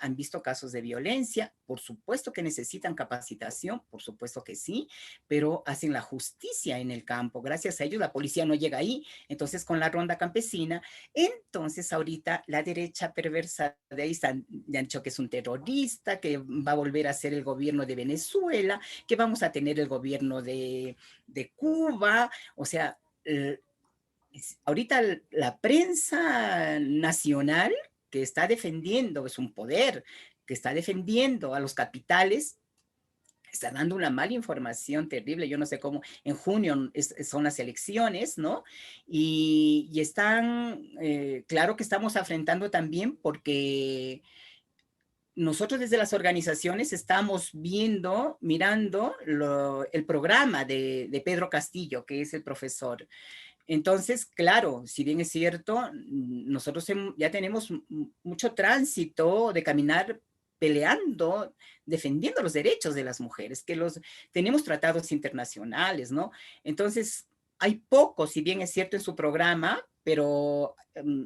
han visto casos de violencia, por supuesto que necesitan capacitación, por supuesto que sí, pero hacen la justicia en el campo, gracias a ellos la policía no llega ahí, entonces con la ronda campesina, entonces ahorita la derecha perversa de ahí están, le han dicho que es un terrorista, que va a volver a ser el gobierno de Venezuela, que vamos a tener el gobierno de Cuba, o sea, ahorita la prensa nacional que está defendiendo, es un poder que está defendiendo a los capitales, está dando una mala información terrible. Yo no sé cómo, en junio son las elecciones, ¿no? Y están, claro que estamos afrontando también porque nosotros desde las organizaciones estamos mirando el programa de Pedro Castillo, que es el profesor. Entonces, claro, si bien es cierto, nosotros ya tenemos mucho tránsito de caminar peleando, defendiendo los derechos de las mujeres, que tenemos tratados internacionales, ¿no? Entonces, hay poco, si bien es cierto, en su programa, pero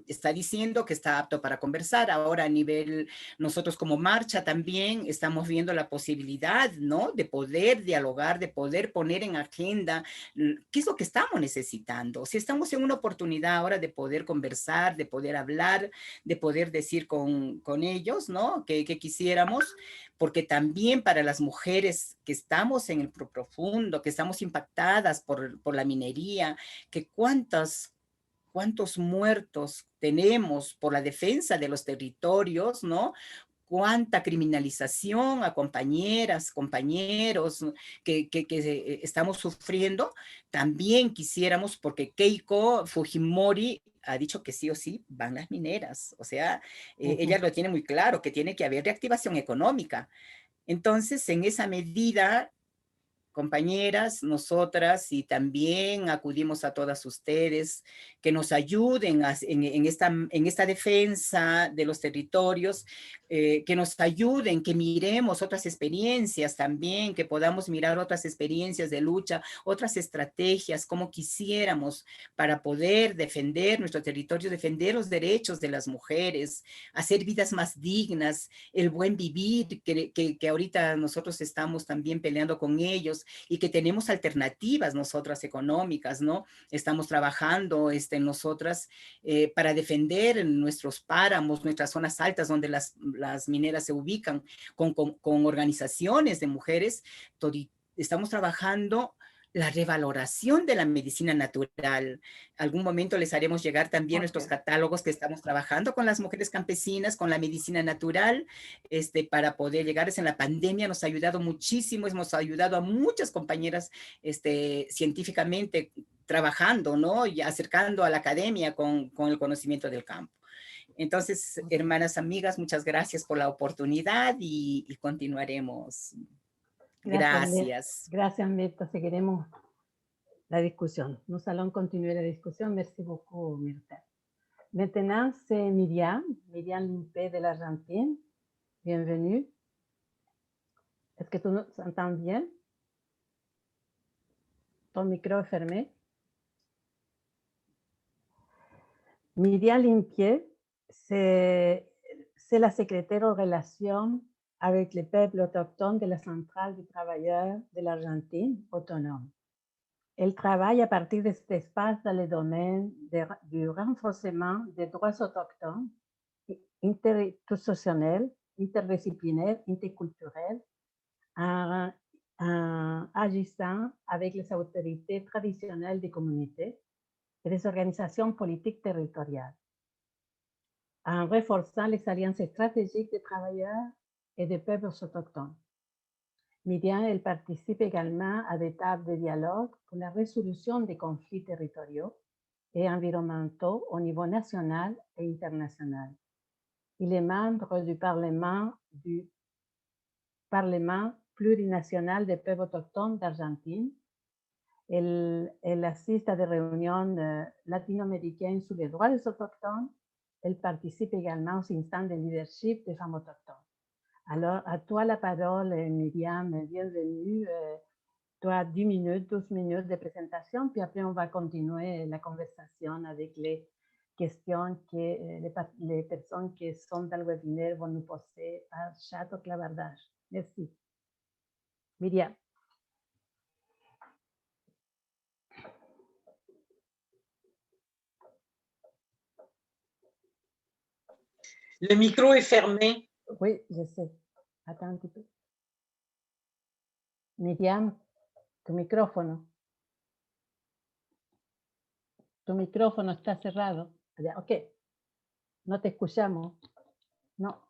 está diciendo que está apto para conversar. Ahora a nivel, nosotros como marcha también estamos viendo la posibilidad, ¿no? De poder dialogar, de poder poner en agenda qué es lo que estamos necesitando. Si estamos en una oportunidad ahora de poder conversar, de poder hablar, de poder decir con ellos, ¿no? Que quisiéramos, porque también para las mujeres que estamos en el profundo, que estamos impactadas por la minería, que cuántos muertos tenemos por la defensa de los territorios, ¿no? cuánta criminalización a compañeras, compañeros que estamos sufriendo, también quisiéramos, porque Keiko Fujimori ha dicho que sí o sí van las mineras. O sea, ella lo tiene muy claro, que tiene que haber reactivación económica. Entonces, en esa medida, compañeras, nosotras, y también acudimos a todas ustedes que nos ayuden en esta defensa de los territorios, que nos ayuden, que miremos otras experiencias también, que podamos mirar otras experiencias de lucha, otras estrategias, como quisiéramos para poder defender nuestro territorio, defender los derechos de las mujeres, hacer vidas más dignas, el buen vivir, que ahorita nosotros estamos también peleando con ellos, y que tenemos alternativas nosotras económicas, ¿no? Estamos trabajando nosotras para defender nuestros páramos, nuestras zonas altas donde las mineras se ubican, con organizaciones de mujeres. Estamos trabajando la revaloración de la medicina natural. Algún momento les haremos llegar también nuestros catálogos que estamos trabajando con las mujeres campesinas, con la medicina natural, para poder llegar. En la pandemia nos ha ayudado muchísimo, hemos ayudado a muchas compañeras científicamente trabajando, ¿no? Y acercando a la academia con el conocimiento del campo. Entonces, hermanas, amigas, muchas gracias por la oportunidad y continuaremos. Gracias. Gracias, Mirta. Seguiremos la discussion. Nous allons continuer la discussion. Merci beaucoup, Mirta. Maintenant, c'est Myriam Limpé de l'Argentine. Bienvenue. Est-ce que tu nous entends bien? Ton micro est fermé. Myriam Limpé, c'est la secrétaire aux relations avec les peuples autochtones de la Centrale des travailleurs de l'Argentine autonome. Elle travaille à partir de cet espace dans le domaine du renforcement des droits autochtones, interinstitutionnels, interdisciplinaires, interculturels, en agissant avec les autorités traditionnelles des communautés et des organisations politiques territoriales, en renforçant les alliances stratégiques des travailleurs et des peuples autochtones. Myriam, elle participe également à des tables de dialogue pour la résolution des conflits territoriaux et environnementaux au niveau national et international. Il est membre du Parlement plurinational des peuples autochtones d'Argentine. Elle assiste à des réunions latino-américaines sur les droits des autochtones. Elle participe également aux instances de leadership des femmes autochtones. Alors, à toi la parole, Myriam, bienvenue. Tu as 10 minutes, 12 minutes de présentation, puis après, on va continuer la conversation avec les questions que les personnes qui sont dans le webinaire vont nous poser par chat ou clavardage. Merci. Myriam. Le micro est fermé. Oui, je sais. Attends un petit peu. Myriam, tu micrófono. Tu micrófono está cerrado. Ya, ok. No te escuchamos. No.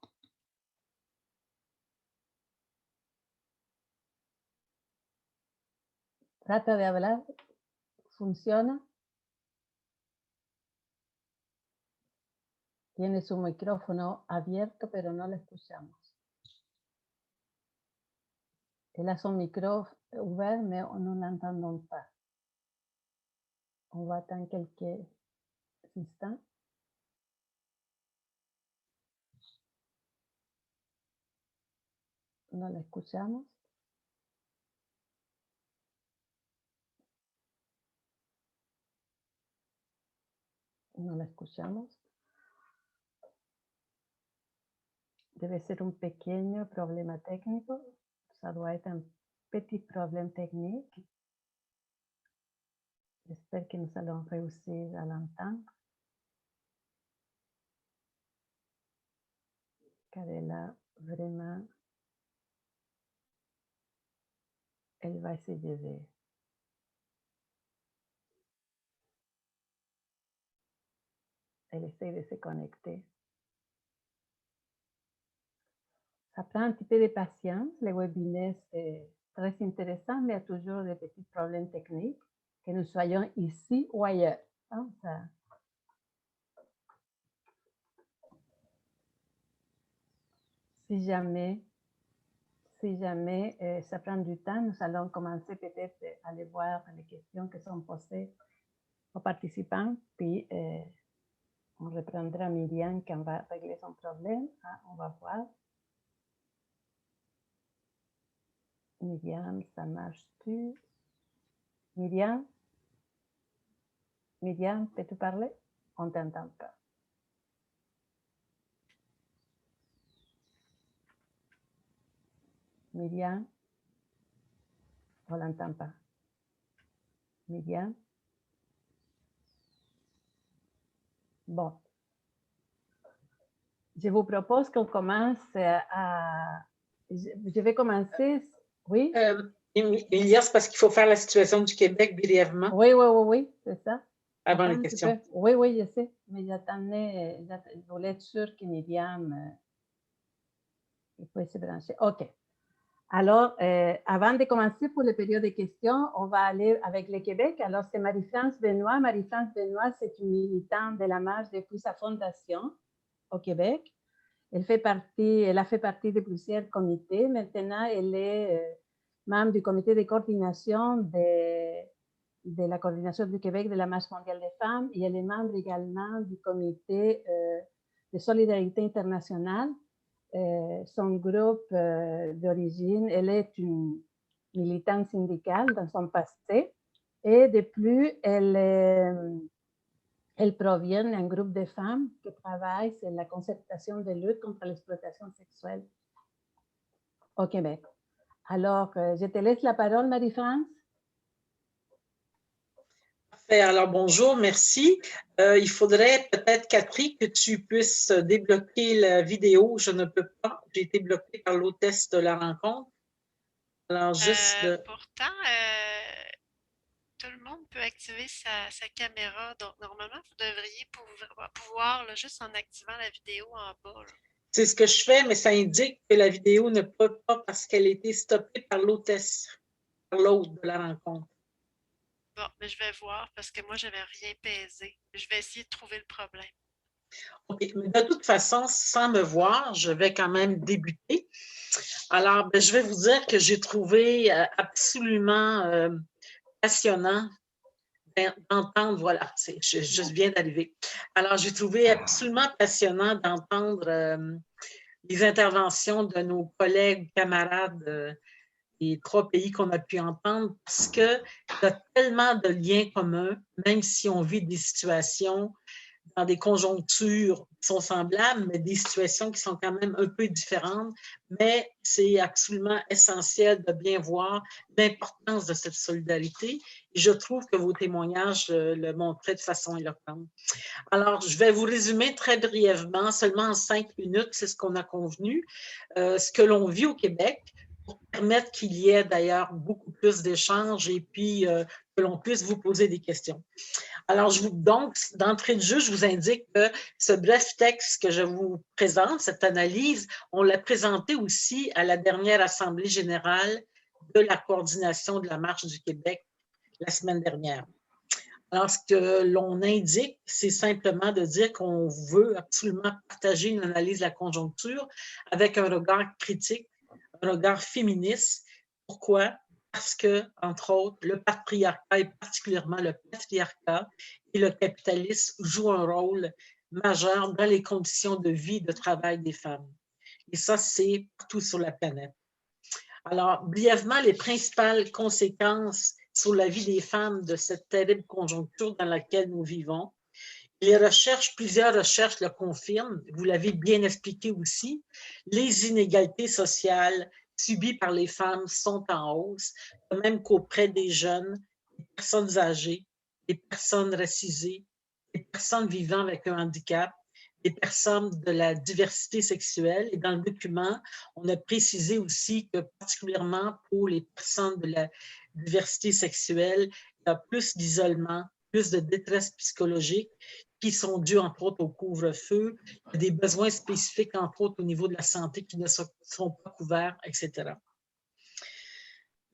Trata de hablar. ¿Funciona? Tiene su micrófono abierto, pero no la escuchamos. Elle a son micro ouvert, mais nous n'entendons pas. On va attendre quelques instants. No la escuchamos. No la escuchamos. Debe ser un pequeño problema técnico. Ça doit être un petit problème technique. J'espère que nous allons réussir à l'entendre. Car elle a vraiment... Elle va essayer de... Elle essaie de se connecter. Ça prend un petit peu de patience. Les webinaires, c'est très intéressant, mais il y a toujours des petits problèmes techniques, que nous soyons ici ou ailleurs. Hein, ça... Si jamais ça prend du temps, nous allons commencer peut-être à aller voir les questions qui sont posées aux participants, puis on reprendra Myriam quand on va régler son problème. Ah, on va voir. Myriam, ça marche-tu? Myriam? Myriam, peux-tu parler? On ne t'entend pas. Myriam? On ne l'entend pas. Myriam? Bon. Je vous propose qu'on commence à... Je vais commencer... Oui? Emilia, c'est parce qu'il faut faire la situation du Québec brièvement. Oui, c'est ça. Avant Attends, les questions. Oui, je sais. Mais j'attendais, je voulais être sûre que Myriam puisse se brancher. OK. Alors, avant de commencer pour le période de questions, on va aller avec le Québec. Alors, c'est Marie-France Benoît. Marie-France Benoît, c'est une militante de la marche depuis sa fondation au Québec. Elle a fait partie de plusieurs comités. Maintenant, elle est membre du comité de coordination de la coordination du Québec de la Marche mondiale des femmes et elle est membre également du comité de solidarité internationale. Son groupe d'origine, elle est une militante syndicale dans son passé et de plus, elle provient d'un groupe de femmes qui travaillent sur la concertation de lutte contre l'exploitation sexuelle au Québec. Alors, je te laisse la parole, Marie-France. Alors, bonjour, merci. Il faudrait peut-être, Catherine, que tu puisses débloquer la vidéo. Je ne peux pas. J'ai été bloquée par l'hôtesse de la rencontre. Alors, juste... Pourtant, tout le monde peut activer sa caméra. Donc, normalement, vous devriez pouvoir là, juste en activant la vidéo en bas. C'est ce que je fais, mais ça indique que la vidéo ne peut pas parce qu'elle a été stoppée par l'hôtesse, par l'hôte de la rencontre. Bon, mais je vais voir parce que moi, je n'avais rien pesé. Je vais essayer de trouver le problème. OK, mais de toute façon, sans me voir, je vais quand même débuter. Alors, je vais vous dire que j'ai trouvé absolument passionnant d'entendre, voilà, je viens d'arriver. Alors, j'ai trouvé absolument passionnant d'entendre les interventions de nos collègues, camarades des 3 pays qu'on a pu entendre parce qu'il y a tellement de liens communs, même si on vit des situations dans des conjonctures qui sont semblables, mais des situations qui sont quand même un peu différentes. Mais c'est absolument essentiel de bien voir l'importance de cette solidarité. Et je trouve que vos témoignages le montraient de façon éloquente. Alors, je vais vous résumer très brièvement, seulement en 5 minutes, c'est ce qu'on a convenu, ce que l'on vit au Québec, pour permettre qu'il y ait d'ailleurs beaucoup plus d'échanges et puis que l'on puisse vous poser des questions. Alors, donc, d'entrée de jeu, je vous indique que ce bref texte que je vous présente, cette analyse, on l'a présenté aussi à la dernière Assemblée générale de la coordination de la Marche du Québec la semaine dernière. Alors, ce que l'on indique, c'est simplement de dire qu'on veut absolument partager une analyse de la conjoncture avec un regard critique, un regard féministe. Pourquoi? Parce que, entre autres, le patriarcat et particulièrement le patriarcat et le capitalisme jouent un rôle majeur dans les conditions de vie et de travail des femmes. Et ça, c'est partout sur la planète. Alors, brièvement, les principales conséquences sur la vie des femmes de cette terrible conjoncture dans laquelle nous vivons. Plusieurs recherches le confirment, vous l'avez bien expliqué aussi, les inégalités sociales subies par les femmes sont en hausse, de même qu'auprès des jeunes, des personnes âgées, des personnes racisées, des personnes vivant avec un handicap, des personnes de la diversité sexuelle. Et dans le document, on a précisé aussi que particulièrement pour les personnes de la diversité sexuelle, il y a plus d'isolement, plus de détresse psychologique qui sont dus, entre autres, au couvre-feu. Il y a des besoins spécifiques, entre autres, au niveau de la santé qui ne sont pas couverts, etc.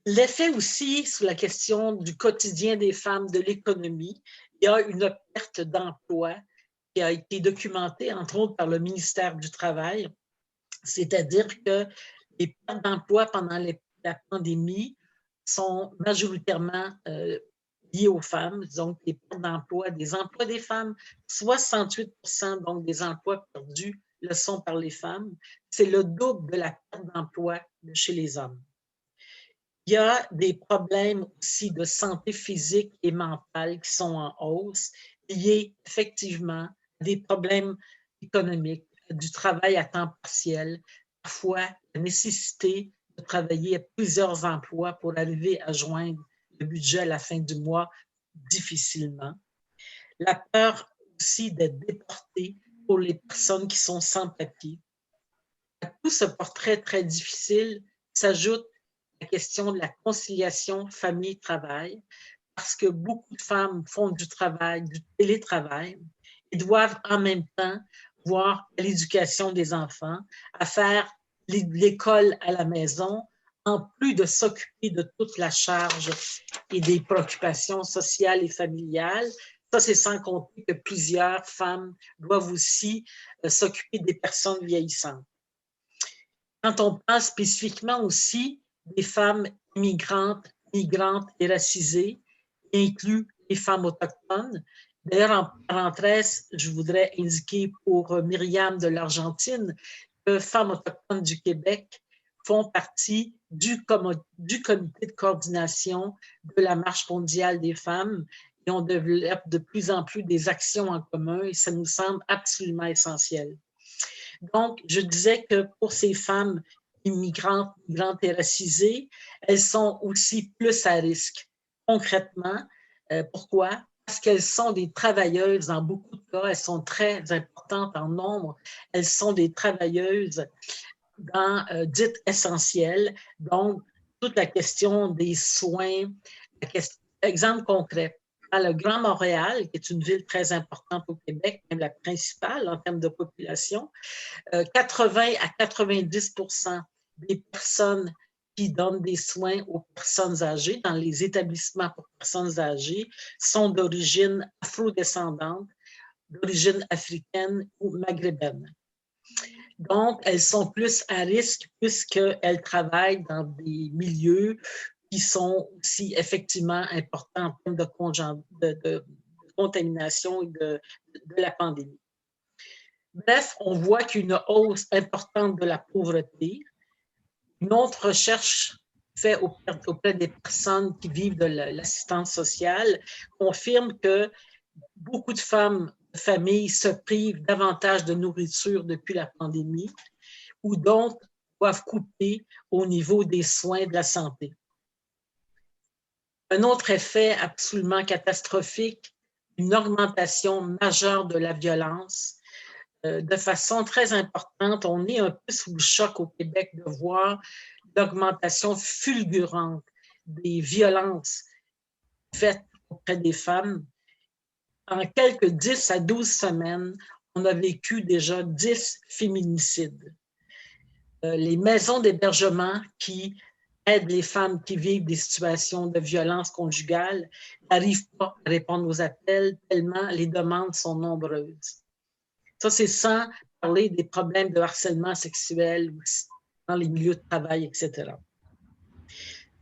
L'effet aussi sur la question du quotidien des femmes, de l'économie, il y a une perte d'emploi qui a été documentée, entre autres, par le ministère du Travail. C'est-à-dire que les pertes d'emploi pendant la pandémie sont majoritairement liées aux femmes. Donc, les pertes d'emploi, des emplois des femmes, 68% donc des emplois perdus le sont par les femmes. C'est le double de la perte d'emploi chez les hommes. Il y a des problèmes aussi de santé physique et mentale qui sont en hausse, liés effectivement à des problèmes économiques, du travail à temps partiel, parfois la nécessité de travailler à plusieurs emplois pour arriver à joindre le budget à la fin du mois difficilement. La peur aussi d'être déporté pour les personnes qui sont sans papier. À tout ce portrait très difficile s'ajoute la question de la conciliation famille-travail, parce que beaucoup de femmes font du travail, du télétravail, et doivent en même temps voir l'éducation des enfants, à faire l'école à la maison, en plus de s'occuper de toute la charge et des préoccupations sociales et familiales. Ça, c'est sans compter que plusieurs femmes doivent aussi s'occuper des personnes vieillissantes. Quand on parle spécifiquement aussi des femmes migrantes et racisées, inclus les femmes autochtones. D'ailleurs, en parenthèse, je voudrais indiquer pour Myriam de l'Argentine que Femmes autochtones du Québec font partie du comité de coordination de la Marche mondiale des femmes et on développe de plus en plus des actions en commun et ça nous semble absolument essentiel. Donc, je disais que pour ces femmes immigrantes et racisées, elles sont aussi plus à risque. Concrètement, pourquoi? Parce qu'elles sont des travailleuses, dans beaucoup de cas, elles sont très importantes en nombre, elles sont des travailleuses dites essentielles, donc toute la question des soins, exemple concret. Dans le Grand Montréal, qui est une ville très importante au Québec, même la principale en termes de population, 80 à 90% des personnes qui donnent des soins aux personnes âgées dans les établissements pour personnes âgées sont d'origine afrodescendante, d'origine africaine ou maghrébine. Donc, elles sont plus à risque puisqu'elles travaillent dans des milieux qui sont aussi effectivement importants en termes de contamination et de la pandémie. Bref, on voit qu'il y a une hausse importante de la pauvreté. Une autre recherche faite auprès des personnes qui vivent de l'assistance sociale confirme que beaucoup de femmes de famille se privent davantage de nourriture depuis la pandémie ou donc doivent couper au niveau des soins de la santé. Un autre effet absolument catastrophique, une augmentation majeure de la violence. De façon très importante, on est un peu sous le choc au Québec de voir l'augmentation fulgurante des violences faites auprès des femmes. En quelques 10 à 12 semaines, on a vécu déjà 10 féminicides. Les maisons d'hébergement qui aident les femmes qui vivent des situations de violence conjugale n'arrivent pas à répondre aux appels tellement les demandes sont nombreuses. Ça, c'est sans parler des problèmes de harcèlement sexuel dans les milieux de travail, etc.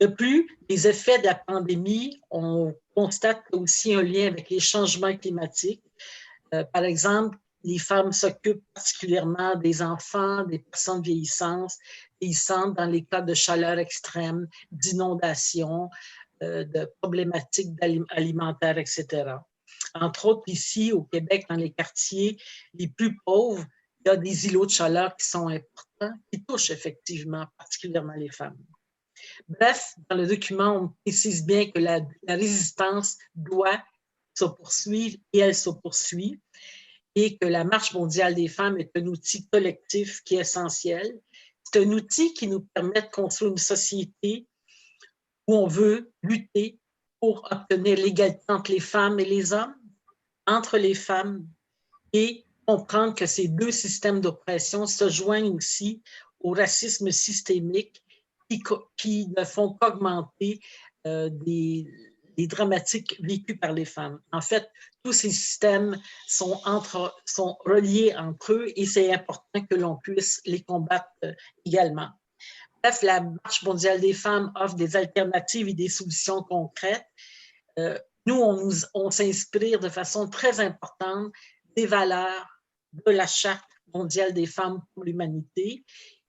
De plus, les effets de la pandémie, on constate aussi un lien avec les changements climatiques. Par exemple, les femmes s'occupent particulièrement des enfants, des personnes vieillissantes dans les cas de chaleur extrême, d'inondations, de problématiques alimentaires, etc. Entre autres, ici, au Québec, dans les quartiers les plus pauvres, il y a des îlots de chaleur qui sont importants, qui touchent effectivement particulièrement les femmes. Bref, dans le document, on précise bien que la résistance doit se poursuivre et elle se poursuit et que la Marche mondiale des femmes est un outil collectif qui est essentiel. C'est un outil qui nous permet de construire une société où on veut lutter pour obtenir l'égalité entre les femmes et les hommes, entre les femmes, et comprendre que ces deux systèmes d'oppression se joignent aussi au racisme systémique qui ne font qu'augmenter des dramatiques vécus par les femmes. En fait, tous ces systèmes sont reliés entre eux et c'est important que l'on puisse les combattre également. Bref, la Marche mondiale des femmes offre des alternatives et des solutions concrètes. Nous, on s'inspire de façon très importante des valeurs de la Charte mondiale des femmes pour l'humanité.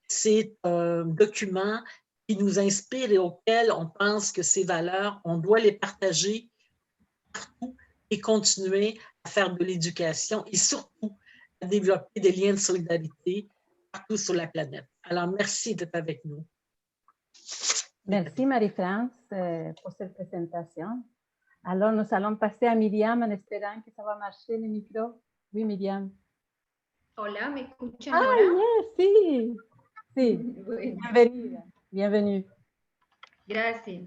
C'est un document qui nous inspire et auquel on pense que ces valeurs, on doit les partager partout et continuer à faire de l'éducation et surtout à développer des liens de solidarité partout sur la planète. Alors, merci d'être avec nous. Merci Marie-France pour cette présentation. Alors, nous allons passer à Miriam en espérant que ça va marcher le micro. Oui, Miriam. Hola, ¿me escuchan ah, ahora? Yes, sí. Sí. Bueno. Bienvenida. Bienvenue. Gracias.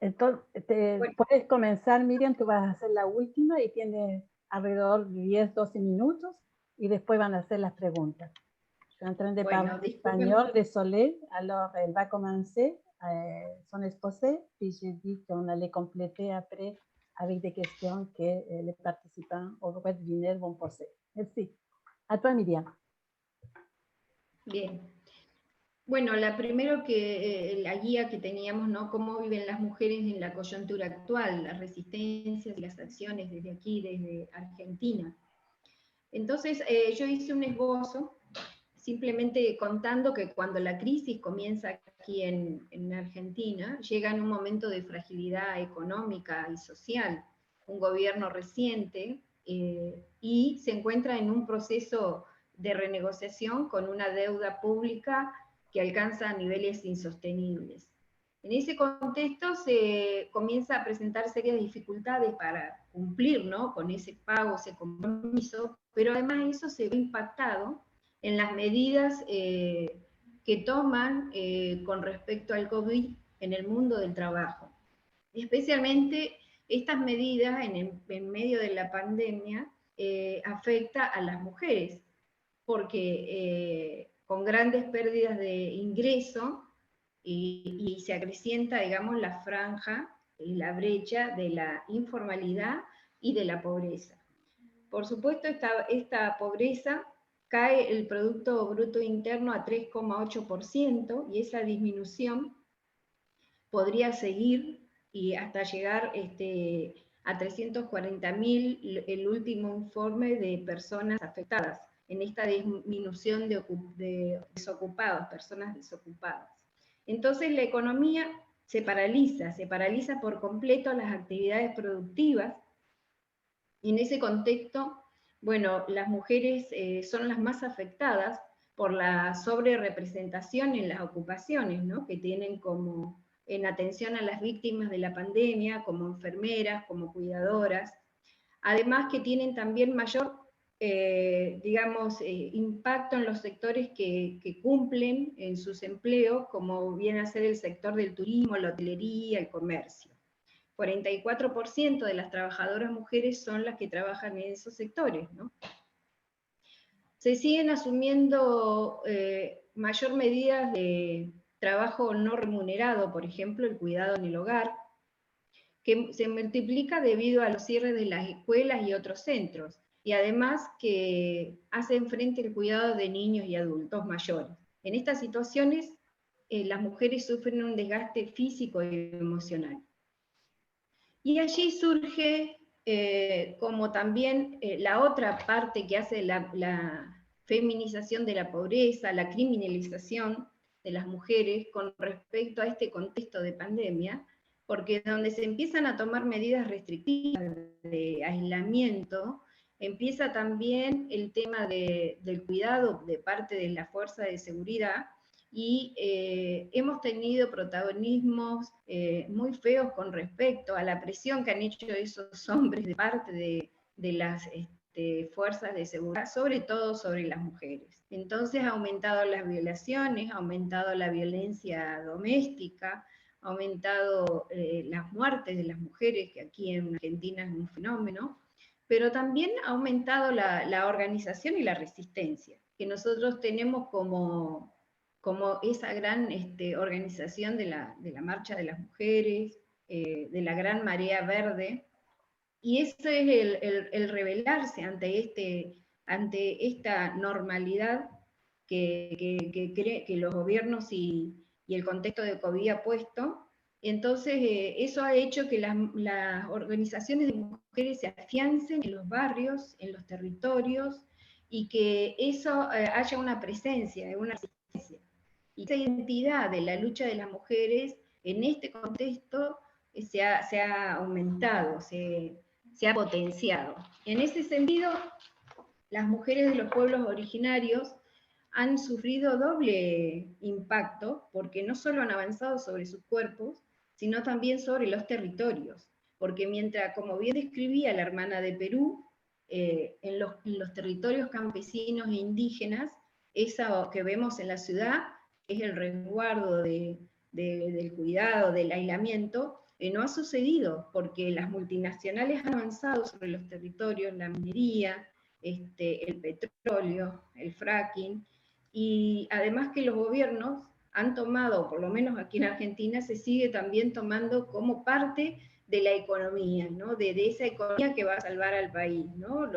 Entonces, puedes comenzar, Miriam, tú vas a hacer la última y tienes alrededor de 10-12 minutos y después van a hacer las preguntas. Je suis en train de parler espagnol, désolé. Alors, elle va commencer son exposé, puis j'ai dit qu'on allait compléter après avec des questions que les participants au webinaire vont poser. Merci. A toi, Miriam. Bien. Bueno, la primero que la guía que teníamos, ¿no? Cómo viven las mujeres en la coyuntura actual, las resistencias y las acciones desde aquí, desde Argentina. Entonces, yo hice un esbozo simplemente contando que cuando la crisis comienza aquí en Argentina, llega en un momento de fragilidad económica y social, un gobierno reciente, y se encuentra en un proceso de renegociación con una deuda pública que alcanza niveles insostenibles. En ese contexto se comienza a presentar serias dificultades para cumplir, ¿no?, con ese pago, ese compromiso, pero además eso se ve impactado en las medidas que toman con respecto al COVID en el mundo del trabajo. Especialmente estas medidas en medio de la pandemia afecta a las mujeres, porque con grandes pérdidas de ingreso y se acrecienta, digamos, la franja y la brecha de la informalidad y de la pobreza. Por supuesto, esta pobreza cae el Producto Bruto Interno a 3,8% y esa disminución podría seguir y hasta llegar a 340.000 el último informe de personas afectadas en esta disminución de desocupados, personas desocupadas. Entonces la economía se paraliza por completo las actividades productivas, y en ese contexto, bueno, las mujeres son las más afectadas por la sobrerepresentación en las ocupaciones, ¿no?, que tienen como en atención a las víctimas de la pandemia, como enfermeras, como cuidadoras, además que tienen también mayor, digamos, impacto en los sectores que cumplen en sus empleos, como viene a ser el sector del turismo, la hotelería, el comercio. 44% de las trabajadoras mujeres son las que trabajan en esos sectores, ¿no? Se siguen asumiendo mayor medidas de trabajo no remunerado, por ejemplo, el cuidado en el hogar, que se multiplica debido a los cierres de las escuelas y otros centros, y además que hacen frente al cuidado de niños y adultos mayores. En estas situaciones, las mujeres sufren un desgaste físico y emocional. Y allí surge como también la otra parte que hace la feminización de la pobreza, la criminalización de las mujeres con respecto a este contexto de pandemia, porque donde se empiezan a tomar medidas restrictivas de aislamiento, empieza también el tema del cuidado de parte de la fuerza de seguridad, y hemos tenido protagonismos muy feos con respecto a la presión que han hecho esos hombres de parte de las fuerzas de seguridad, sobre todo sobre las mujeres. Entonces ha aumentado las violaciones, ha aumentado la violencia doméstica, ha aumentado las muertes de las mujeres, que aquí en Argentina es un fenómeno, pero también ha aumentado la organización y la resistencia, que nosotros tenemos como esa gran organización de la Marcha de las Mujeres, de la Gran Marea Verde, y eso es el rebelarse ante esta normalidad que los gobiernos y el contexto de COVID ha puesto. Entonces, eso ha hecho que las organizaciones de mujeres se afiancen en los barrios, en los territorios, y que eso haya una presencia, una resistencia. Y esa identidad de la lucha de las mujeres en este contexto se ha aumentado, se ha potenciado. En ese sentido, las mujeres de los pueblos originarios han sufrido doble impacto, porque no solo han avanzado sobre sus cuerpos, sino también sobre los territorios. Porque mientras, como bien describía la hermana de Perú, en los territorios campesinos e indígenas, eso que vemos en la ciudad, que es el resguardo del cuidado, del aislamiento, no ha sucedido, porque las multinacionales han avanzado sobre los territorios, la minería, el petróleo, el fracking, y además que los gobiernos han tomado, por lo menos aquí en Argentina, se sigue también tomando como parte de la economía, ¿no? de esa economía que va a salvar al país, ¿no?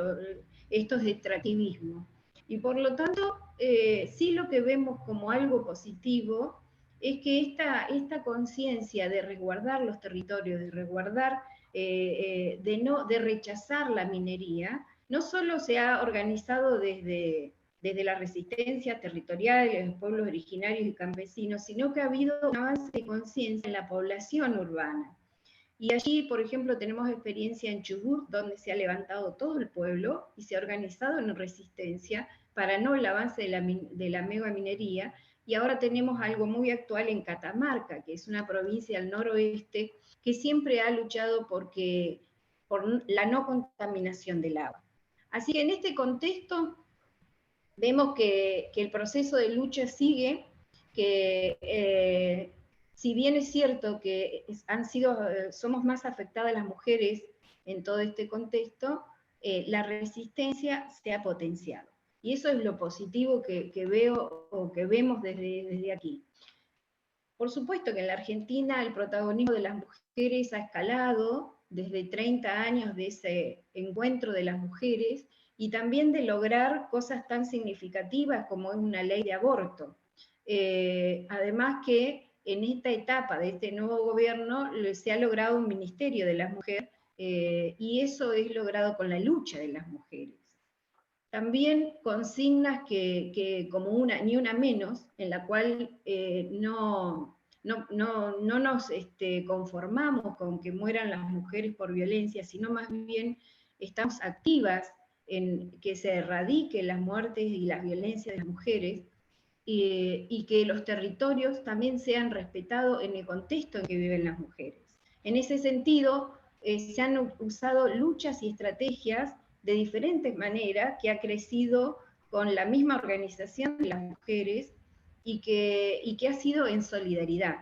Esto es extractivismo. Y por lo tanto, sí lo que vemos como algo positivo es que esta conciencia de resguardar los territorios, de resguardar, de rechazar la minería, no solo se ha organizado desde la resistencia territorial de los pueblos originarios y campesinos, sino que ha habido un avance de conciencia en la población urbana. Y allí, por ejemplo, tenemos experiencia en Chubut, donde se ha levantado todo el pueblo y se ha organizado en resistencia para no el avance de la megaminería. Y ahora tenemos algo muy actual en Catamarca, que es una provincia al noroeste, que siempre ha luchado por la no contaminación del agua. Así que en este contexto vemos que el proceso de lucha sigue, que si bien es cierto que somos más afectadas las mujeres en todo este contexto, la resistencia se ha potenciado. Y eso es lo positivo que veo o que vemos desde aquí. Por supuesto que en la Argentina el protagonismo de las mujeres ha escalado desde 30 años de ese encuentro de las mujeres, y también de lograr cosas tan significativas como es una ley de aborto. Además que en esta etapa de este nuevo gobierno se ha logrado un ministerio de las mujeres, y eso es logrado con la lucha de las mujeres. También consignas que como una, ni una menos, en la cual no nos conformamos con que mueran las mujeres por violencia, sino más bien estamos activas en que se erradiquen las muertes y las violencias de las mujeres, y que los territorios también sean respetados en el contexto en que viven las mujeres. En ese sentido, se han usado luchas y estrategias de diferentes maneras, que ha crecido con la misma organización de las mujeres, y que ha sido en solidaridad,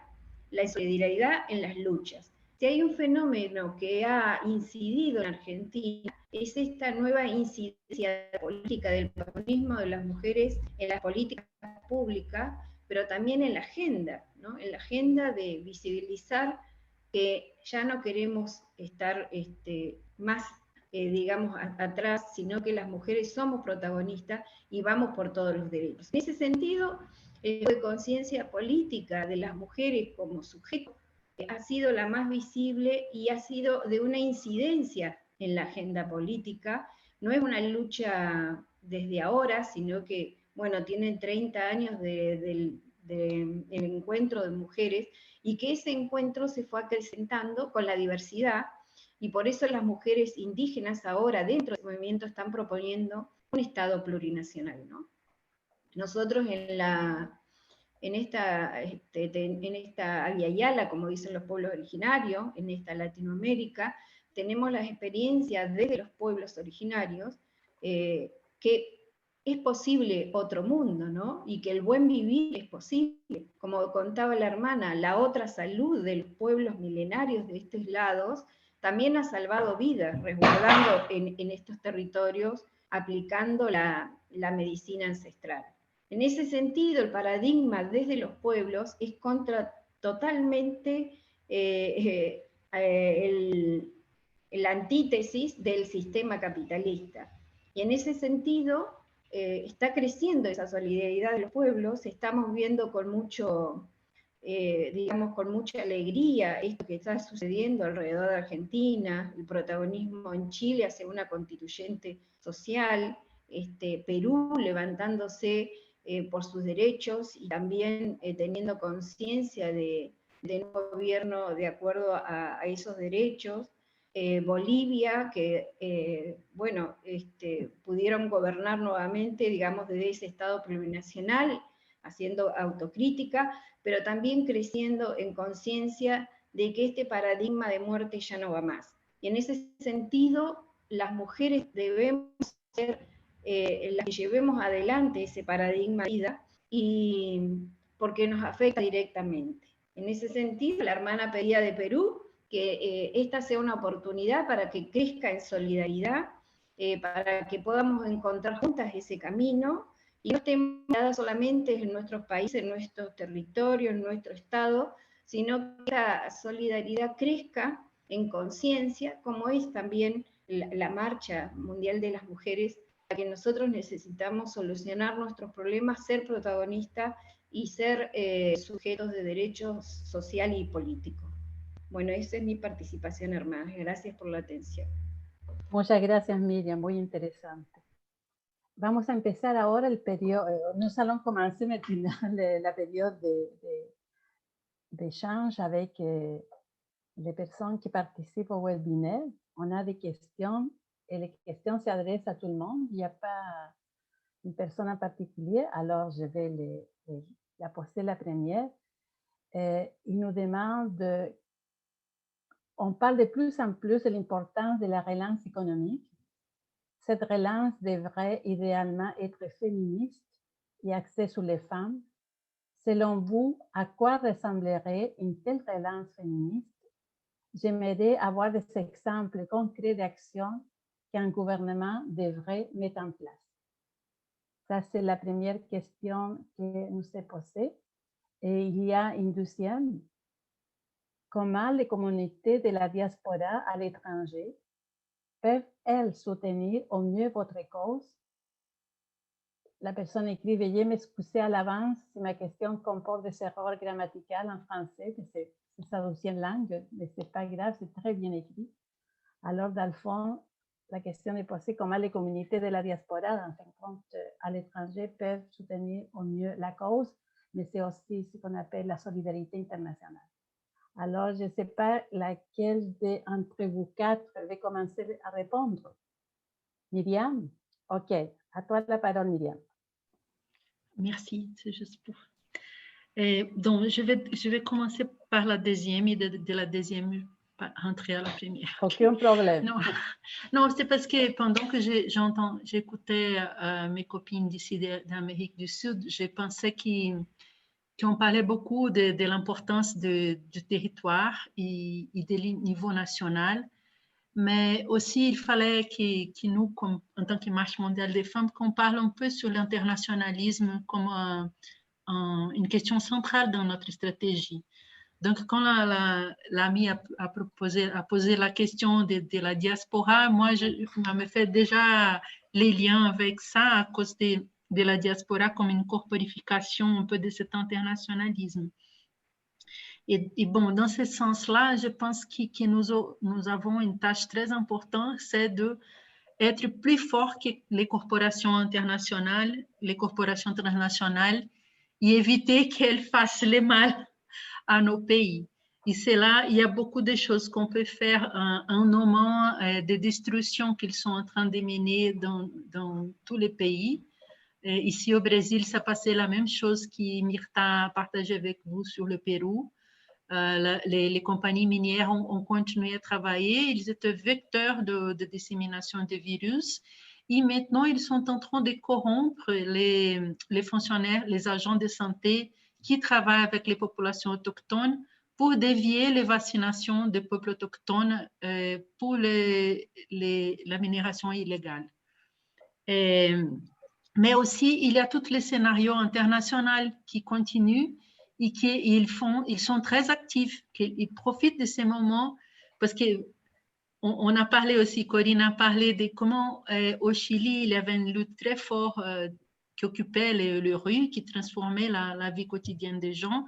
la solidaridad en las luchas. Si hay un fenómeno que ha incidido en Argentina, es esta nueva incidencia política del protagonismo de las mujeres en las políticas públicas, pero también en la agenda, ¿no? En la agenda de visibilizar que ya no queremos estar más, digamos, atrás, sino que las mujeres somos protagonistas y vamos por todos los derechos. En ese sentido, de conciencia política de las mujeres como sujeto ha sido la más visible y ha sido de una incidencia en la agenda política. No es una lucha desde ahora, sino que, bueno, tienen 30 años del encuentro de mujeres, y que ese encuentro se fue acrecentando con la diversidad, y por eso las mujeres indígenas ahora dentro del movimiento están proponiendo un Estado plurinacional, ¿no? Nosotros en esta Aviala, como dicen los pueblos originarios, en esta Latinoamérica, tenemos las experiencias desde los pueblos originarios, que es posible otro mundo, ¿no? Y que el buen vivir es posible. Como contaba la hermana, la otra salud de los pueblos milenarios de estos lados también ha salvado vidas, resguardando en estos territorios, aplicando la medicina ancestral. En ese sentido, el paradigma desde los pueblos es totalmente la antítesis del sistema capitalista. Y en ese sentido, está creciendo esa solidaridad de los pueblos, estamos viendo con mucho, digamos, con mucha alegría esto que está sucediendo alrededor de Argentina, el protagonismo en Chile hacia una constituyente social, Perú levantándose por sus derechos y también teniendo conciencia de un gobierno de acuerdo a esos derechos. Bolivia, que, bueno, pudieron gobernar nuevamente, digamos, desde ese Estado plurinacional, haciendo autocrítica, pero también creciendo en conciencia de que este paradigma de muerte ya no va más. Y en ese sentido, las mujeres debemos ser las que llevemos adelante ese paradigma de vida, y porque nos afecta directamente. En ese sentido, la hermana pedía de Perú que esta sea una oportunidad para que crezca en solidaridad, para que podamos encontrar juntas ese camino, y no estemos quedadas solamente en nuestros países, en nuestros territorios, en nuestro estado, sino que la solidaridad crezca en conciencia, como es también la Marcha Mundial de las Mujeres, la que nosotros necesitamos solucionar nuestros problemas, ser protagonistas y ser sujetos de derechos social y políticos. Bueno, esa es mi participación, hermanas. Gracias por la atención. Muchas gracias, Miriam, muy interesante. Vamos a empezar ahora el periodo, nous allons commencer maintenant la période d'échange avec les personnes qui participent au webinaire. On a des questions et les questions s'adressent à tout le monde. Il n'y a pas une personne en particulier, alors je vais la poser la première. Il nous demande, on parle de plus en plus de l'importance de la relance économique. Cette relance devrait idéalement être féministe et axée sur les femmes. Selon vous, à quoi ressemblerait une telle relance féministe? J'aimerais avoir des exemples concrets d'actions qu'un gouvernement devrait mettre en place. Ça, c'est la première question que nous s'est posée. Et il y a une deuxième. Comment les communautés de la diaspora à l'étranger peuvent-elles soutenir au mieux votre cause? La personne écrit, veuillez m'excuser à l'avance si ma question comporte des erreurs grammaticales en français, c'est sa deuxième langue, mais ce n'est pas grave, c'est très bien écrit. Alors, dans le fond, la question est posée, comment les communautés de la diaspora, en fin de compte, à l'étranger, peuvent soutenir au mieux la cause, mais c'est aussi ce qu'on appelle la solidarité internationale. Alors, je ne sais pas laquelle d'entre vous quatre va commencer à répondre. Myriam? OK. À toi la parole, Myriam. Merci, c'est juste pour... donc, je vais commencer par la deuxième et de la deuxième rentrer à la première. Aucun problème. Non, c'est parce que pendant que j'écoutais mes copines d'ici d'Amérique du Sud, j'ai pensé qu'on parlait beaucoup de l'importance du territoire et du niveau national, mais aussi il fallait que nous, comme, en tant que Marche mondiale des femmes, qu'on parle un peu sur l'internationalisme comme une question centrale dans notre stratégie. Donc, quand l'ami a posé la question de la diaspora, moi, je me fait déjà les liens avec ça à cause de la diaspora comme une corporification un peu de cet internationalisme. Et bon, dans ce sens-là, je pense que nous avons une tâche très importante, c'est d'être plus fort que les corporations internationales, et éviter qu'elles fassent le mal à nos pays. Et c'est là, il y a beaucoup de choses qu'on peut faire en nommant des destructions qu'ils sont en train de mener dans tous les pays. Ici au Brésil, ça passait la même chose que Myrta a partagé avec vous sur le Pérou. Les compagnies minières ont continué à travailler. Ils étaient vecteurs de dissémination de virus. Et maintenant, ils sont en train de corrompre les fonctionnaires, les agents de santé qui travaillent avec les populations autochtones pour dévier les vaccinations des peuples autochtones pour la minération illégale. Mais aussi, il y a tous les scénarios internationaux qui continuent et ils sont très actifs, qu'ils profitent de ces moments parce qu'on a parlé aussi, Corinne a parlé de comment au Chili, il y avait une lutte très forte qui occupait les rues, qui transformait la vie quotidienne des gens.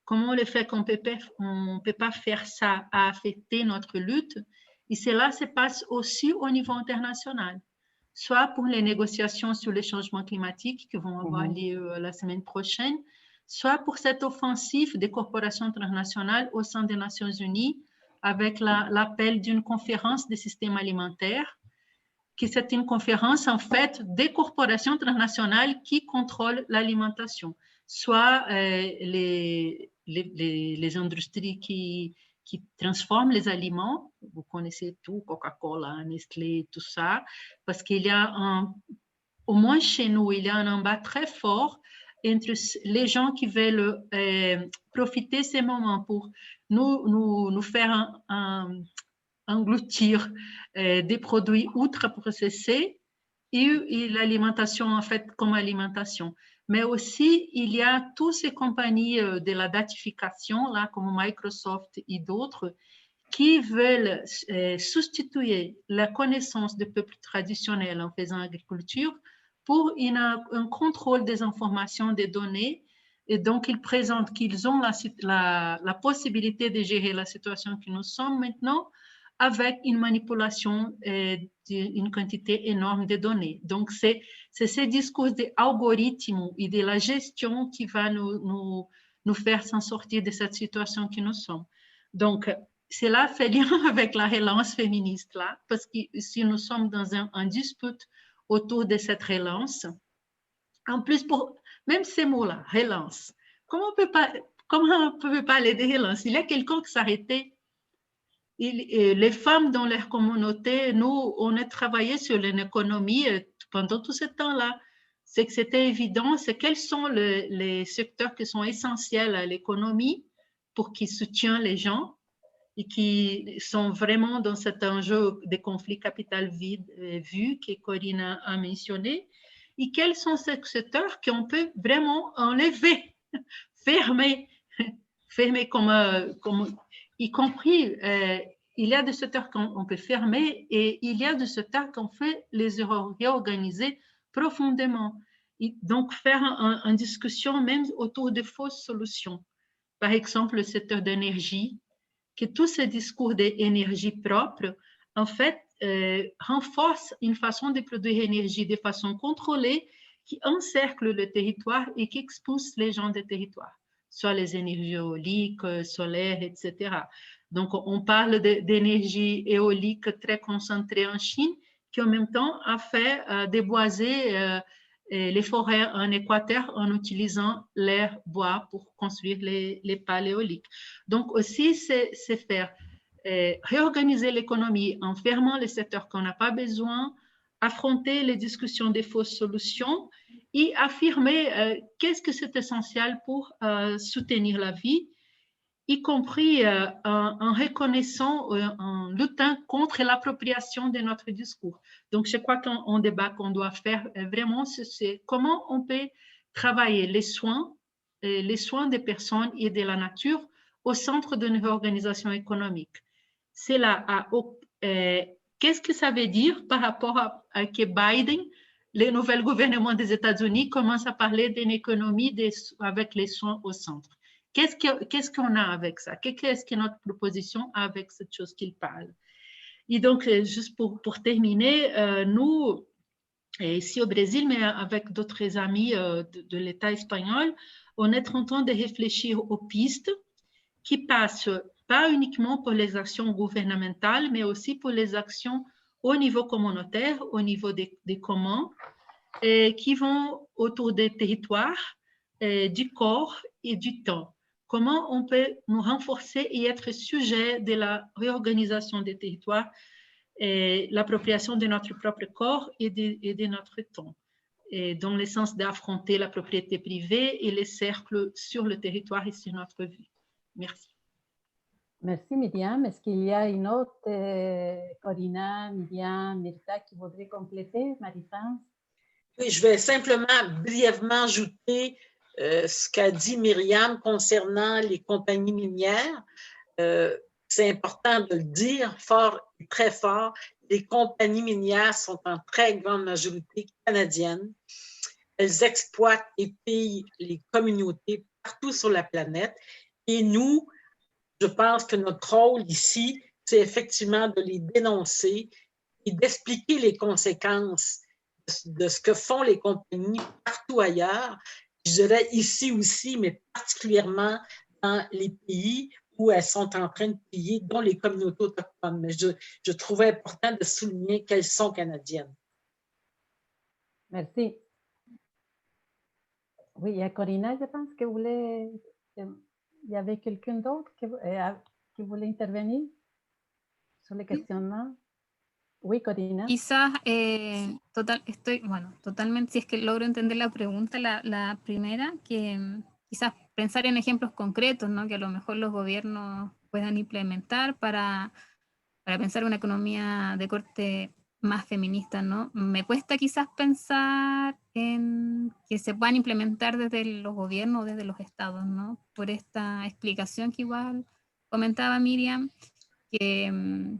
Comment le fait qu'on ne peut pas faire ça a affecté notre lutte. Et cela se passe aussi au niveau international, soit pour les négociations sur les changements climatiques qui vont avoir lieu la semaine prochaine, soit pour cette offensive des corporations transnationales au sein des Nations Unies avec l'appel d'une conférence des systèmes alimentaires, qui c'est une conférence en fait des corporations transnationales qui contrôlent l'alimentation, soit les industries qui transforment les aliments, vous connaissez tout, Coca-Cola, Nestlé, tout ça, parce qu'il y a au moins chez nous, il y a un embat très fort entre les gens qui veulent profiter de ces moments pour nous faire engloutir des produits ultra-processés et l'alimentation en fait comme alimentation. Mais aussi, il y a toutes ces compagnies de la datification, là, comme Microsoft et d'autres, qui veulent substituer la connaissance des peuples traditionnels en faisant agriculture pour un contrôle des informations, des données. Et donc, ils présentent qu'ils ont la possibilité de gérer la situation que nous sommes maintenant avec une manipulation d'une quantité énorme de données. Donc, c'est ce discours d'algorithme et de la gestion qui va nous faire s'en sortir de cette situation que nous sommes. Donc, cela fait lien avec la relance féministe, là, parce que si nous sommes dans un dispute autour de cette relance, en plus, même ces mots-là, relance, comment on peut parler de relance? Il y a quelqu'un qui s'arrêtait. Les femmes dans leur communauté, nous, on a travaillé sur l'économie pendant tout ce temps-là. C'est que c'était évident, c'est quels sont les secteurs qui sont essentiels à l'économie pour qu'ils soutiennent les gens et qui sont vraiment dans cet enjeu des conflits capital-vue que Corinne a mentionné, et quels sont ces secteurs qu'on peut vraiment enlever, fermer comme y compris, il y a des secteurs qu'on peut fermer et il y a des secteurs qu'on fait les réorganiser profondément. Et donc, faire une discussion même autour de fausses solutions. Par exemple, le secteur d'énergie, que tous ces discours d'énergie propre, en fait, renforcent une façon de produire énergie de façon contrôlée qui encercle le territoire et qui expulse les gens des territoires, soit les énergies éoliques, solaires, etc. Donc, on parle d'énergie éolique très concentrée en Chine, qui en même temps a fait déboiser les forêts en Équateur en utilisant l'air bois pour construire les pales éoliques. Donc, aussi, c'est faire réorganiser l'économie en fermant les secteurs qu'on n'a pas besoin, affronter les discussions des fausses solutions et affirmer qu'est-ce que c'est essentiel pour soutenir la vie, y compris en reconnaissant, en luttant contre l'appropriation de notre discours. Donc, je crois qu'un débat qu'on doit faire vraiment, c'est comment on peut travailler les soins des personnes et de la nature au centre d'une réorganisation économique. C'est là, qu'est-ce que ça veut dire par rapport à que Biden, le nouvel gouvernement des États-Unis, commence à parler d'une économie avec les soins au centre? Qu'est-ce qu'on a avec ça? Qu'est-ce que notre proposition a avec cette chose qu'il parle? Et donc, juste pour terminer, nous, ici au Brésil, mais avec d'autres amis de l'État espagnol, on est en train de réfléchir aux pistes qui passent pas uniquement pour les actions gouvernementales, mais aussi pour les actions au niveau communautaire, au niveau des communs, qui vont autour des territoires, du corps et du temps. Comment on peut nous renforcer et être sujet de la réorganisation des territoires l'appropriation de notre propre corps et de notre temps, dans le sens d'affronter la propriété privée et les cercles sur le territoire et sur notre vie. Merci. Merci Myriam. Est-ce qu'il y a une autre, Corina, Myriam, Myrta, qui voudrait compléter, Marie-France? Oui, je vais simplement brièvement ajouter ce qu'a dit Myriam concernant les compagnies minières. C'est important de le dire fort et très fort. Les compagnies minières sont en très grande majorité canadiennes. Elles exploitent et pillent les communautés partout sur la planète. Et nous, je pense que notre rôle ici, c'est effectivement de les dénoncer et d'expliquer les conséquences de ce que font les compagnies partout ailleurs. Je dirais ici aussi, mais particulièrement dans les pays où elles sont en train de piller, dont les communautés autochtones. Mais je trouvais important de souligner qu'elles sont canadiennes. Merci. Oui, il y a Corina, je pense, que voulait... Il y avait quelqu'un d'autre qui voulait intervenir sur les questionnements. Oui, Corina. Quizás, totalmente, si es que logro entender la pregunta, la primera, que quizás pensar en ejemplos concretos, ¿no? Que a lo mejor los gobiernos puedan implementar para pensar una economía de corte más feminista, ¿no? Me cuesta quizás pensar en que se puedan implementar desde los gobiernos o desde los estados, ¿no? Por esta explicación que igual comentaba Miriam, que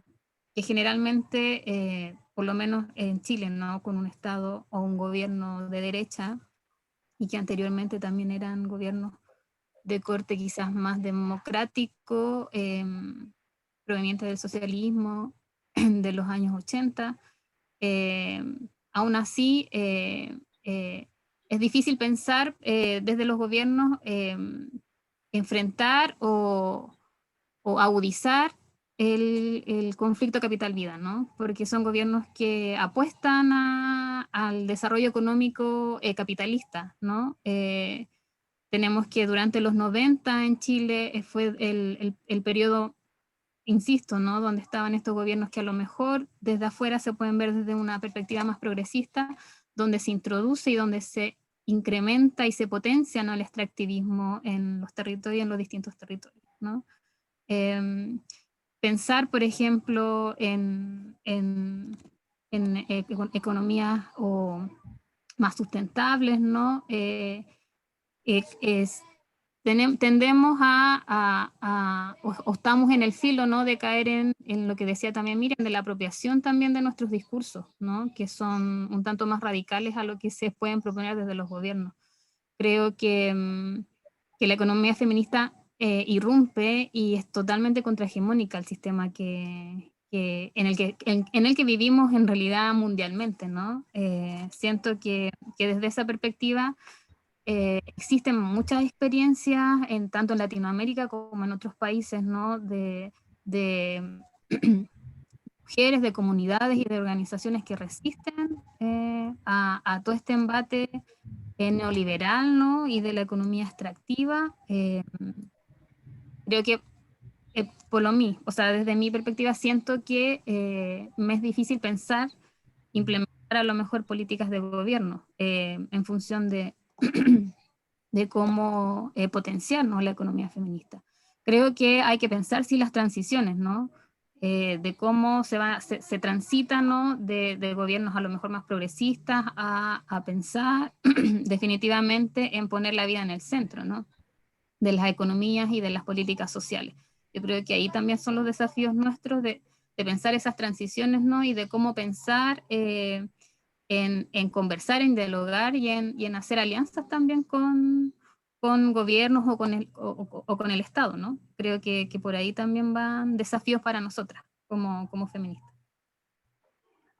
generalmente, por lo menos en Chile, ¿no? Con un estado o un gobierno de derecha, y que anteriormente también eran gobiernos de corte quizás más democrático, proveniente del socialismo de los años 80. Aún así, es difícil pensar desde los gobiernos enfrentar o agudizar el conflicto capital-vida, ¿no? Porque son gobiernos que apuestan al desarrollo económico capitalista, ¿no? Tenemos que durante los 90 en Chile fue el periodo, insisto, ¿no? Donde estaban estos gobiernos que a lo mejor desde afuera se pueden ver desde una perspectiva más progresista, donde se introduce y donde se incrementa y se potencia, ¿no? El extractivismo en los territorios, en los distintos territorios, ¿no? Pensar, por ejemplo, en economías más sustentables, ¿no? Tendemos o estamos en el filo, ¿no? De caer en lo que decía también Miriam, de la apropiación también de nuestros discursos, ¿no? Que son un tanto más radicales a lo que se pueden proponer desde los gobiernos. Creo que la economía feminista irrumpe y es totalmente contrahegemónica al sistema en el que vivimos en realidad mundialmente, ¿no? Siento que desde esa perspectiva existen muchas experiencias tanto en Latinoamérica como en otros países, ¿no? De mujeres, de comunidades y de organizaciones que resisten a todo este embate neoliberal, ¿no? Y de la economía extractiva. Creo que por lo mismo, o sea, desde mi perspectiva siento que me es difícil pensar implementar a lo mejor políticas de gobierno en función de cómo potenciar, ¿no? La economía feminista. Creo que hay que pensar si las transiciones, ¿no? De cómo se transita, ¿no? De gobiernos a lo mejor más progresistas a pensar definitivamente en poner la vida en el centro, ¿no? De las economías y de las políticas sociales. Yo creo que ahí también son los desafíos nuestros de pensar esas transiciones, ¿no? Y de cómo pensar en conversar, en dialogar y en hacer alianzas también con gobiernos o con el Estado, ¿no? Creo que por ahí también van desafíos para nosotras como feministas.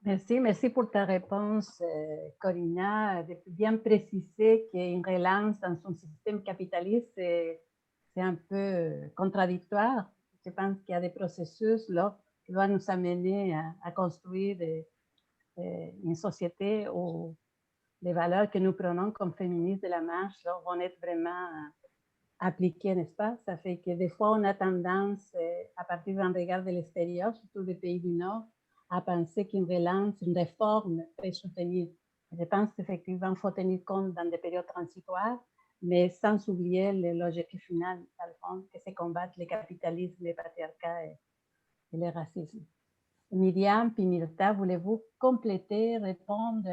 Merci pour ta réponse, Corina, de bien préciser qu'une relance dans son système capitaliste, c'est un peu contradictoire. Je pense qu'il y a des processus là, qui doivent nous amener à construire une société où les valeurs que nous prenons comme féministes de la marche là, vont être vraiment appliquées, n'est-ce pas? Ça fait que des fois, on a tendance, à partir d'un regard de l'extérieur, surtout des pays du Nord, à penser qu'une relance, une réforme peut soutenir. Je pense qu'effectivement, il faut tenir compte dans des périodes transitoires, mais sans oublier l'objectif final, dans le fond, que c'est combattre le capitalisme, le patriarcat et le racisme. Miriam puis Mirta, voulez-vous compléter, répondre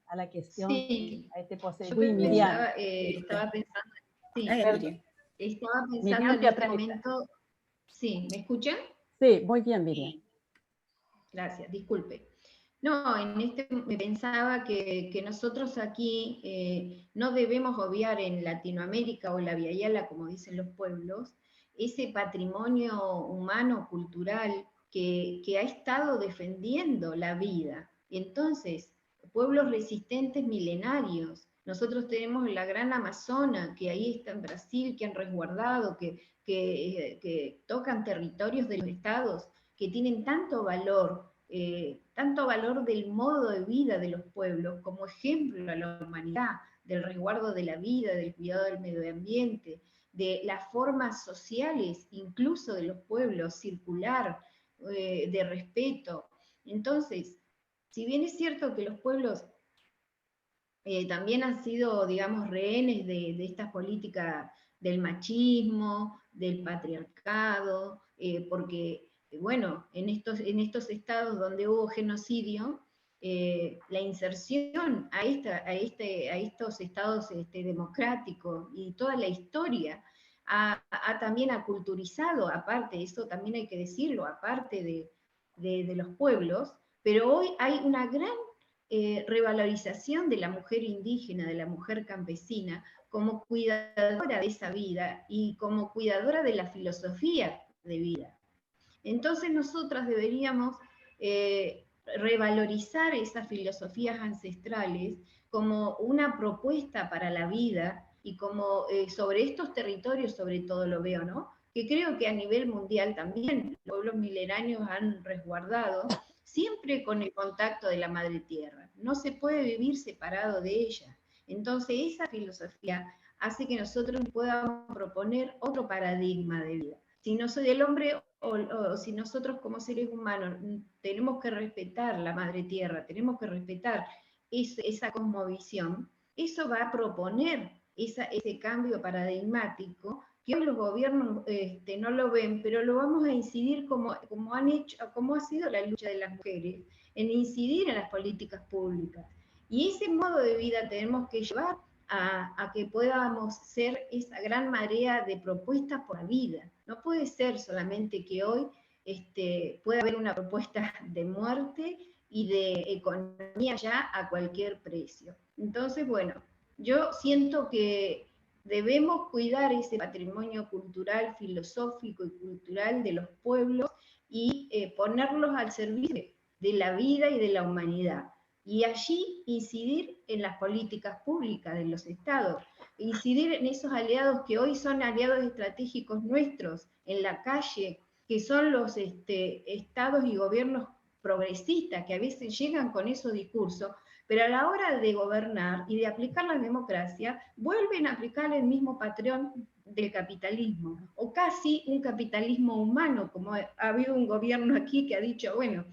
à la question qui a été posée? Yo Oui, Miriam. estaba pensando, sí, Miriam. estaba pensando Miriam, en este momento, sí, ¿me escuchan? Sí, muy bien, Miriam. Gracias, disculpe. No, me pensaba que nosotros aquí no debemos obviar en Latinoamérica o la Via Yala, como dicen los pueblos, ese patrimonio humano, cultural, que ha estado defendiendo la vida. Entonces, pueblos resistentes milenarios. Nosotros tenemos la gran Amazona, que ahí está en Brasil, que han resguardado, que tocan territorios de los estados, que tienen tanto valor del modo de vida de los pueblos, como ejemplo a la humanidad, del resguardo de la vida, del cuidado del medio ambiente, de las formas sociales, incluso de los pueblos, circular, de respeto. Entonces, si bien es cierto que los pueblos también han sido, digamos, rehenes de estas políticas del machismo, del patriarcado, porque, bueno, en estos estados donde hubo genocidio, la inserción a estos estados democráticos y toda la historia también aculturizado, aparte, eso también hay que decirlo, aparte de los pueblos, pero hoy hay una gran revalorización de la mujer indígena, de la mujer campesina, como cuidadora de esa vida y como cuidadora de la filosofía de vida. Entonces nosotras deberíamos revalorizar esas filosofías ancestrales como una propuesta para la vida y como sobre estos territorios sobre todo lo veo, ¿no? Que creo que a nivel mundial también los pueblos milenarios han resguardado siempre con el contacto de la madre tierra. No se puede vivir separado de ella. Entonces esa filosofía hace que nosotros podamos proponer otro paradigma de vida. Si no soy el hombre o si nosotros como seres humanos tenemos que respetar la madre tierra, tenemos que respetar esa cosmovisión, eso va a proponer ese cambio paradigmático que hoy los gobiernos no lo ven, pero lo vamos a incidir como ha sido la lucha de las mujeres, en incidir en las políticas públicas. Y ese modo de vida tenemos que llevar a que podamos ser esa gran marea de propuestas por la vida. No puede ser solamente que hoy pueda haber una propuesta de muerte y de economía ya a cualquier precio. Entonces, bueno, yo siento que debemos cuidar ese patrimonio cultural, filosófico y cultural de los pueblos y ponerlos al servicio de la vida y de la humanidad. Y allí incidir en las políticas públicas de los estados, incidir en esos aliados que hoy son aliados estratégicos nuestros en la calle, que son los estados y gobiernos progresistas, que a veces llegan con esos discursos, pero a la hora de gobernar y de aplicar la democracia, vuelven a aplicar el mismo patrón del capitalismo, o casi un capitalismo humano, como ha habido un gobierno aquí que ha dicho, bueno,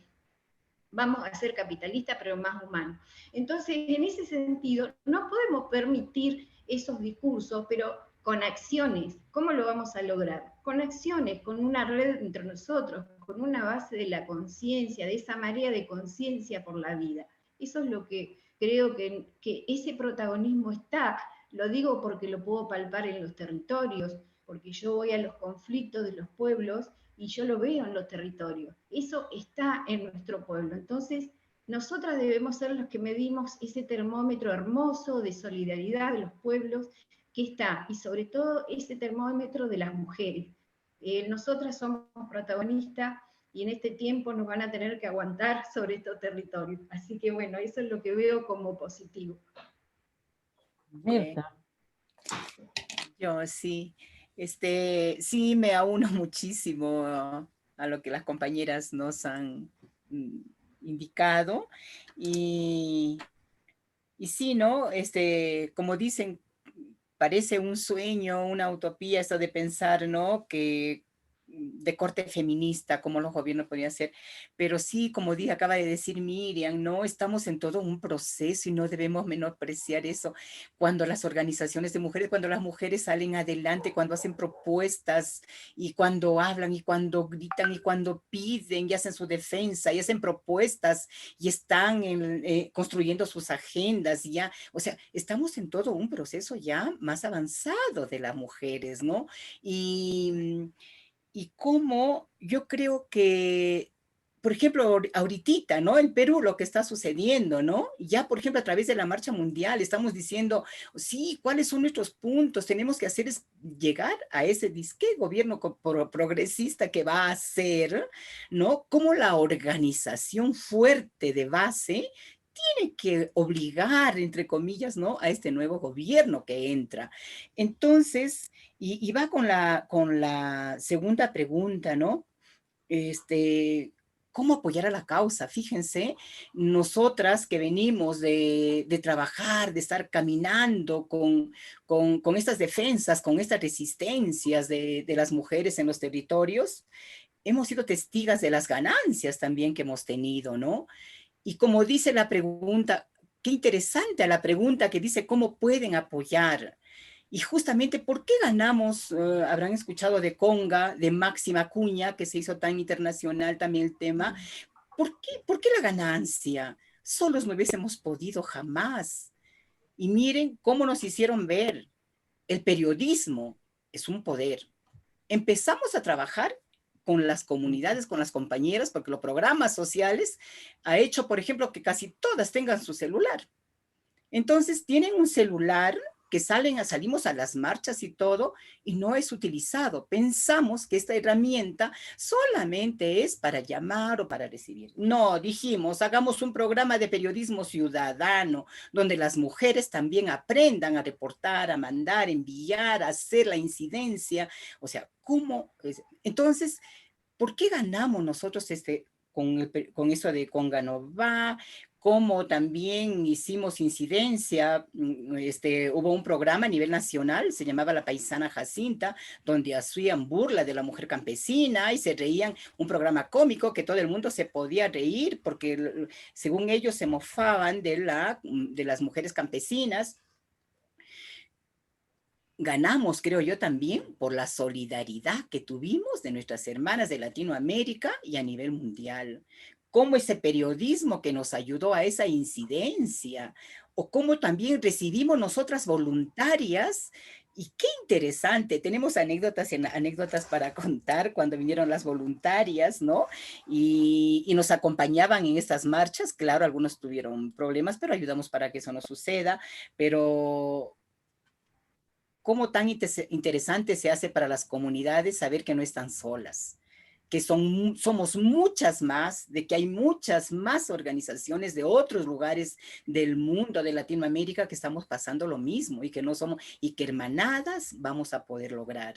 vamos a ser capitalistas, pero más humanos. Entonces, en ese sentido, no podemos permitir esos discursos, pero con acciones. ¿Cómo lo vamos a lograr? Con acciones, con una red entre nosotros, con una base de la conciencia, de esa marea de conciencia por la vida. Eso es lo que creo que ese protagonismo está. Lo digo porque lo puedo palpar en los territorios, porque yo voy a los conflictos de los pueblos y yo lo veo en los territorios. Eso está en nuestro pueblo. Entonces, nosotras debemos ser los que medimos ese termómetro hermoso de solidaridad de los pueblos que está, y sobre todo ese termómetro de las mujeres. Nosotras somos protagonistas y en este tiempo nos van a tener que aguantar sobre estos territorios. Así que bueno, eso es lo que veo como positivo. Mirta. Yo sí. Sí me auno muchísimo a lo que las compañeras nos han indicado y sí, ¿no? Como dicen, parece un sueño, una utopía esto de pensar, ¿no? Que de corte feminista, como los gobiernos podían hacer, pero sí, como acaba de decir Miriam, ¿no? Estamos en todo un proceso y no debemos menospreciar eso. Cuando las organizaciones de mujeres, cuando las mujeres salen adelante, cuando hacen propuestas y cuando hablan y cuando gritan y cuando piden y hacen su defensa y hacen propuestas y están construyendo sus agendas y ya, o sea, estamos en todo un proceso ya más avanzado de las mujeres, ¿no? Y cómo yo creo que, por ejemplo, ahorita, ¿no? En Perú lo que está sucediendo, ¿no? Ya, por ejemplo, a través de la Marcha Mundial estamos diciendo, sí, ¿cuáles son nuestros puntos? Tenemos que hacer es llegar a ese disque gobierno progresista que va a ser, ¿no? Como la organización fuerte de base tiene que obligar, entre comillas, ¿no? A este nuevo gobierno que entra. Entonces, y va con la segunda pregunta, ¿no? ¿Cómo apoyar a la causa? Fíjense, nosotras que venimos de trabajar, de estar caminando con estas defensas, con estas resistencias de las mujeres en los territorios, hemos sido testigas de las ganancias también que hemos tenido, ¿no? Y como dice la pregunta, qué interesante la pregunta que dice cómo pueden apoyar. Y justamente, ¿por qué ganamos? Habrán escuchado de Conga, de Máxima Acuña, que se hizo tan internacional también el tema. ¿Por qué la ganancia? Solos no hubiésemos podido jamás. Y miren cómo nos hicieron ver. El periodismo es un poder. Empezamos a trabajar con las comunidades, con las compañeras, porque los programas sociales ha hecho, por ejemplo, que casi todas tengan su celular. Entonces, tienen un celular que salimos a las marchas y todo, y no es utilizado. Pensamos que esta herramienta solamente es para llamar o para recibir. No, dijimos, hagamos un programa de periodismo ciudadano, donde las mujeres también aprendan a reportar, a mandar, enviar, a hacer la incidencia. O sea, ¿cómo? Entonces, ¿por qué ganamos nosotros con eso de Conga no va? Como también hicimos incidencia, hubo un programa a nivel nacional, se llamaba La Paisana Jacinta, donde hacían burla de la mujer campesina y se reían, un programa cómico que todo el mundo se podía reír porque según ellos se mofaban de las mujeres campesinas. Ganamos, creo yo, también por la solidaridad que tuvimos de nuestras hermanas de Latinoamérica y a nivel mundial. Cómo ese periodismo que nos ayudó a esa incidencia, o cómo también recibimos nosotras voluntarias. Y qué interesante, tenemos anécdotas para contar cuando vinieron las voluntarias, ¿no? Y nos acompañaban en estas marchas. Claro, algunos tuvieron problemas, pero ayudamos para que eso no suceda. Pero cómo tan interesante se hace para las comunidades saber que no están solas, que somos muchas más, de que hay muchas más organizaciones de otros lugares del mundo, de Latinoamérica, que estamos pasando lo mismo y que no somos, y que hermanadas vamos a poder lograr.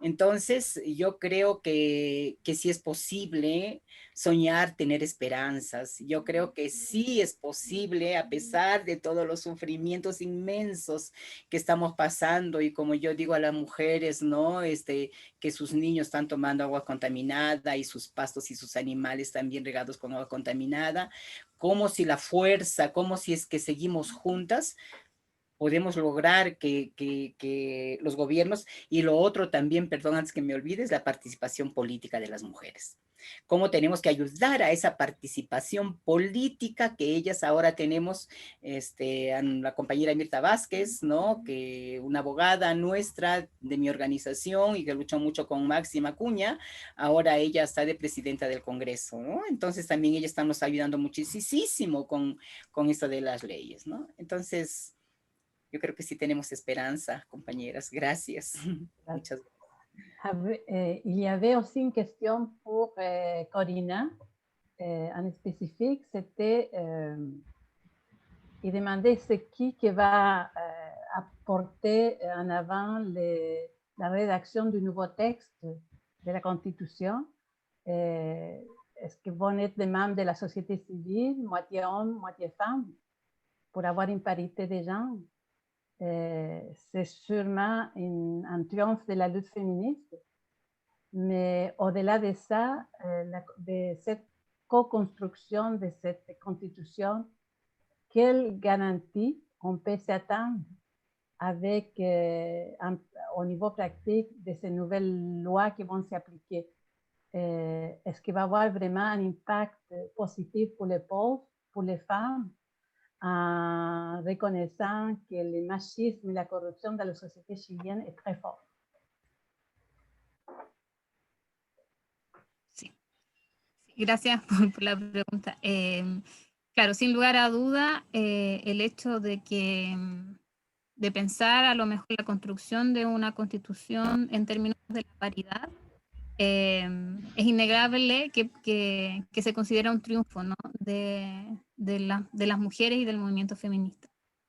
Entonces, yo creo que sí es posible soñar, tener esperanzas. Yo creo que sí es posible, a pesar de todos los sufrimientos inmensos que estamos pasando, y como yo digo a las mujeres, ¿no? Que sus niños están tomando agua contaminada y sus pastos y sus animales también regados con agua contaminada, como si la fuerza, como si es que seguimos juntas, podemos lograr que los gobiernos, y lo otro también, perdón, antes que me olvides, la participación política de las mujeres. Cómo tenemos que ayudar a esa participación política que ellas ahora tenemos, a la compañera Mirta Vázquez, ¿no? Que una abogada nuestra de mi organización y que luchó mucho con Máxima Acuña, ahora ella está de presidenta del Congreso, ¿no? Entonces también ella está nos ayudando muchísimo con esto de las leyes, ¿no? Entonces, yo creo que sí tenemos esperanza, compañeras. Gracias. Muchas gracias. Il y avait aussi une question pour Corina, en spécifique, c'était, il demandait c'est qui va apporter en avant la rédaction du nouveau texte de la Constitution. Est-ce que vont être des membres de la société civile, moitié hommes, moitié femmes, pour avoir une parité des genres? C'est sûrement un triomphe de la lutte féministe. Mais au-delà de ça, de cette co-construction de cette constitution, quelle garantie on peut s'attendre avec, au niveau pratique de ces nouvelles lois qui vont s'appliquer? Est-ce qu'il va y avoir vraiment un impact positif pour les pauvres, pour les femmes, en reconnaissant que le machisme et la corruption dans la société chilienne est très fort? Sí. Gracias por la pregunta. Claro, sin lugar a duda, el hecho de pensar a lo mejor la construcción de una constitución en términos de la paridad, es innegable que se considera un triunfo, ¿no? de las mujeres y del movimiento feminista.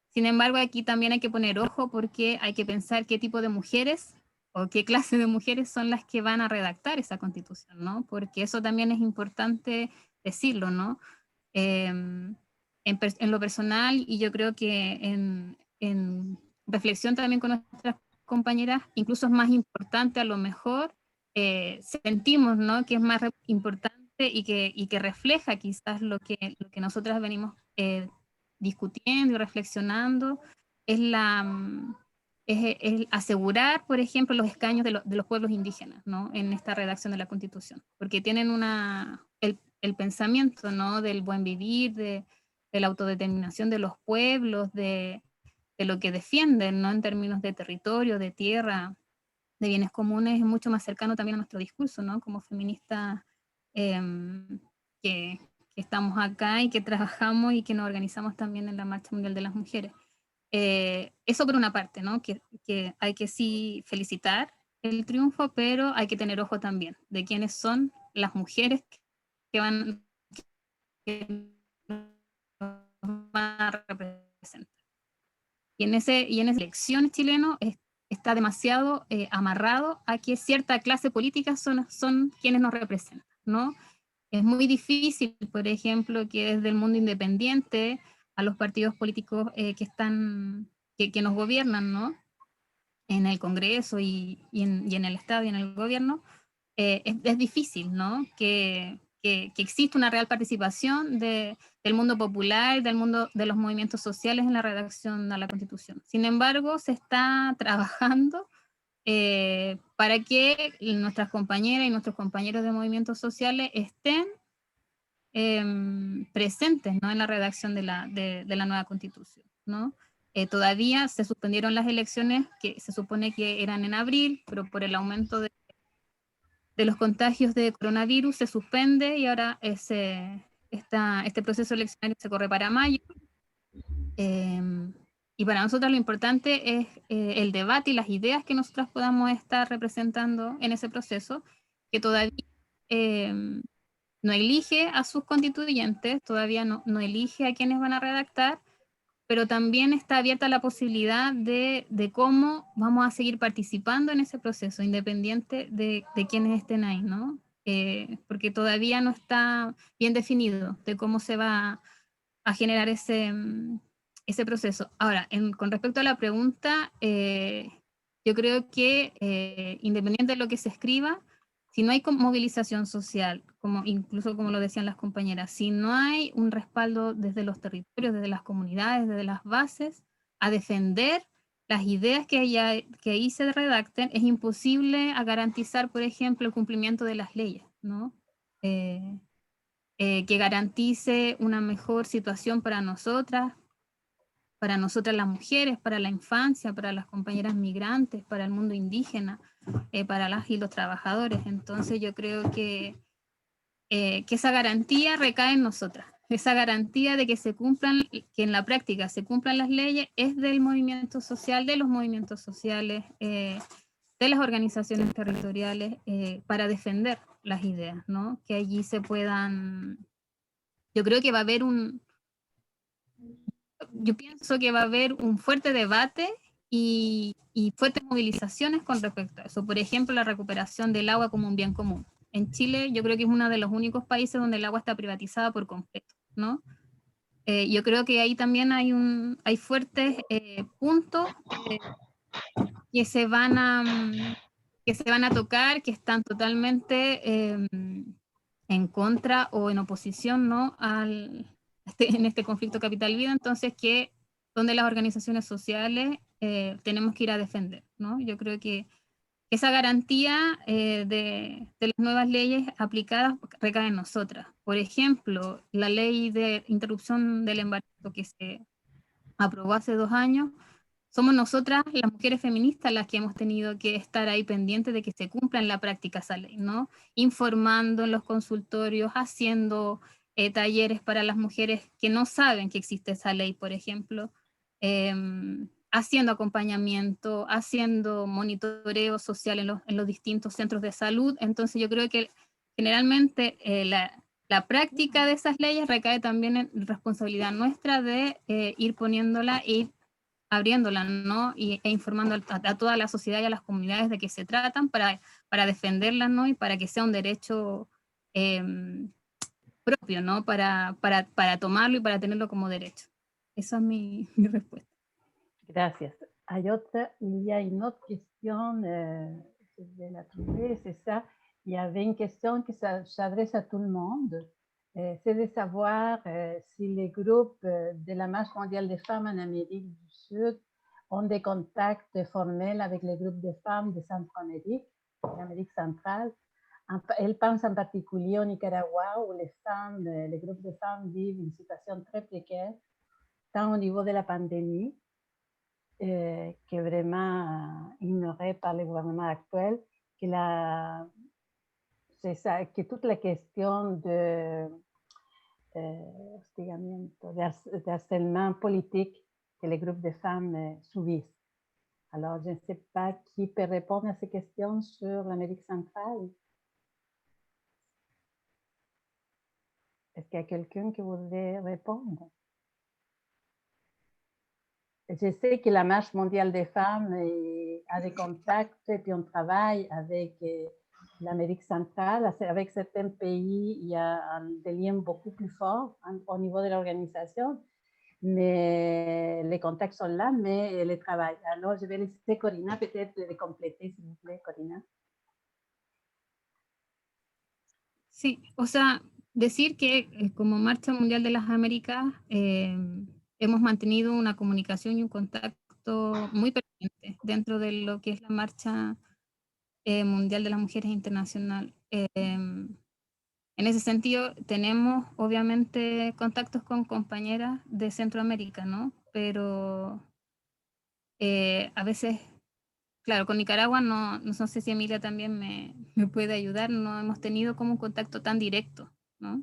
Sin embargo, aquí también hay que poner ojo porque hay que pensar qué tipo de mujeres o qué clase de mujeres son las que van a redactar esa constitución, ¿no? Porque eso también es importante decirlo, ¿no? En lo personal, y yo creo que en reflexión también con nuestras compañeras, incluso es más importante a lo mejor, sentimos, ¿no? Que es más importante y que refleja quizás lo que nosotras venimos discutiendo y reflexionando, es el asegurar, por ejemplo, los escaños de los pueblos indígenas, ¿no? En esta redacción de la Constitución, porque tienen el pensamiento, ¿no? Del buen vivir, de la autodeterminación de los pueblos, de lo que defienden, ¿no? En términos de territorio, de tierra, de bienes comunes, es mucho más cercano también a nuestro discurso, ¿no? Como feministas que estamos acá y que trabajamos y que nos organizamos también en la Marcha Mundial de las Mujeres. Eso por una parte, ¿no? Que hay que sí felicitar el triunfo, pero hay que tener ojo también de quiénes son las mujeres que van a representar. Y en esa elección chileno está demasiado amarrado a que cierta clase política son quienes nos representan, ¿no? Es muy difícil, por ejemplo, que desde el mundo independiente a los partidos políticos que nos gobiernan, ¿no? En el Congreso y en el Estado y en el gobierno, es difícil, ¿no? Que exista una real participación del mundo popular, del mundo de los movimientos sociales en la redacción de la Constitución. Sin embargo, se está trabajando para que nuestras compañeras y nuestros compañeros de movimientos sociales estén presentes, ¿no? En la redacción de la nueva Constitución, ¿no? Todavía se suspendieron las elecciones que se supone que eran en abril, pero por el aumento de los contagios de coronavirus se suspende y ahora este proceso eleccionario se corre para mayo. Y para nosotros lo importante es el debate y las ideas que nosotros podamos estar representando en ese proceso, que todavía no elige a sus constituyentes, todavía no elige a quienes van a redactar, pero también está abierta la posibilidad de cómo vamos a seguir participando en ese proceso, independiente de quienes estén ahí, ¿no? Porque todavía no está bien definido de cómo se va a generar ese proceso. Ahora, con respecto a la pregunta, yo creo que independiente de lo que se escriba, si no hay movilización social, incluso como lo decían las compañeras, si no hay un respaldo desde los territorios, desde las comunidades, desde las bases, a defender las ideas que ahí se redacten, es imposible a garantizar, por ejemplo, el cumplimiento de las leyes, ¿no? Que garantice una mejor situación para nosotras las mujeres, para la infancia, para las compañeras migrantes, para el mundo indígena, para las y los trabajadores. Entonces yo creo que esa garantía recae en nosotras. Esa garantía de que que en la práctica se cumplan las leyes es del movimiento social, de los movimientos sociales, de las organizaciones territoriales, para defender las ideas, ¿no? Que allí se puedan... Yo creo que va a haber yo pienso que va a haber un fuerte debate y fuertes movilizaciones con respecto a eso. Por ejemplo, la recuperación del agua como un bien común. En Chile yo creo que es uno de los únicos países donde el agua está privatizada por completo, ¿no? Yo creo que ahí también hay fuertes puntos que que se van a tocar, que están totalmente en contra o en oposición, ¿no?, en este conflicto capital-vida, entonces donde las organizaciones sociales tenemos que ir a defender, ¿no? Yo creo que esa garantía de las nuevas leyes aplicadas recae en nosotras. Por ejemplo, la ley de interrupción del embarazo que se aprobó hace 2 años, somos nosotras, las mujeres feministas, las que hemos tenido que estar ahí pendientes de que se cumpla en la práctica esa ley, ¿no? Informando en los consultorios, haciendo talleres para las mujeres que no saben que existe esa ley, por ejemplo, haciendo acompañamiento, haciendo monitoreo social en los distintos centros de salud. Entonces yo creo que generalmente la práctica de esas leyes recae también en responsabilidad nuestra de ir poniéndola y abriéndola, ¿no? E informando a toda la sociedad y a las comunidades de que se tratan para defenderlas, ¿no? Y para que sea un derecho propio, ¿no? Para tomarlo y para tenerlo como derecho. Esa es mi respuesta. Gracias. Il y a une autre question, je vais la trouver, c'est ça. Il y avait une question qui s'adresse à tout le monde. C'est de savoir si les groupes de la Marche mondiale des femmes en Amérique du Sud ont des contacts formels avec les groupes de femmes de Centroamérique, d'Amérique centrale. Elle pense en particulier au Nicaragua, où les groupes de femmes vivent une situation très précaire, tant au niveau de la pandémie, qui est vraiment ignorée par le gouvernement actuel, c'est ça, que toute la question de harcèlement politique que les groupes de femmes subissent. Alors, je ne sais pas qui peut répondre à ces questions sur l'Amérique centrale. Est-ce qu'il y a quelqu'un qui voudrait répondre? Je sais que la Marche mondiale des femmes a des contacts et puis on travaille avec l'Amérique centrale. Avec certains pays, il y a des liens beaucoup plus forts au niveau de l'organisation, mais les contacts sont là, mais le travail. Alors, je vais laisser Corina peut-être de compléter, s'il vous plaît, Corina. Sí, o sea, decir que como Marcha Mundial de las Américas hemos mantenido una comunicación y un contacto muy permanente dentro de lo que es la Marcha Mundial de las Mujeres Internacional. En ese sentido, tenemos obviamente contactos con compañeras de Centroamérica, ¿no? Pero a veces, claro, con Nicaragua no sé si Emilia también me puede ayudar, no hemos tenido como un contacto tan directo, ¿no?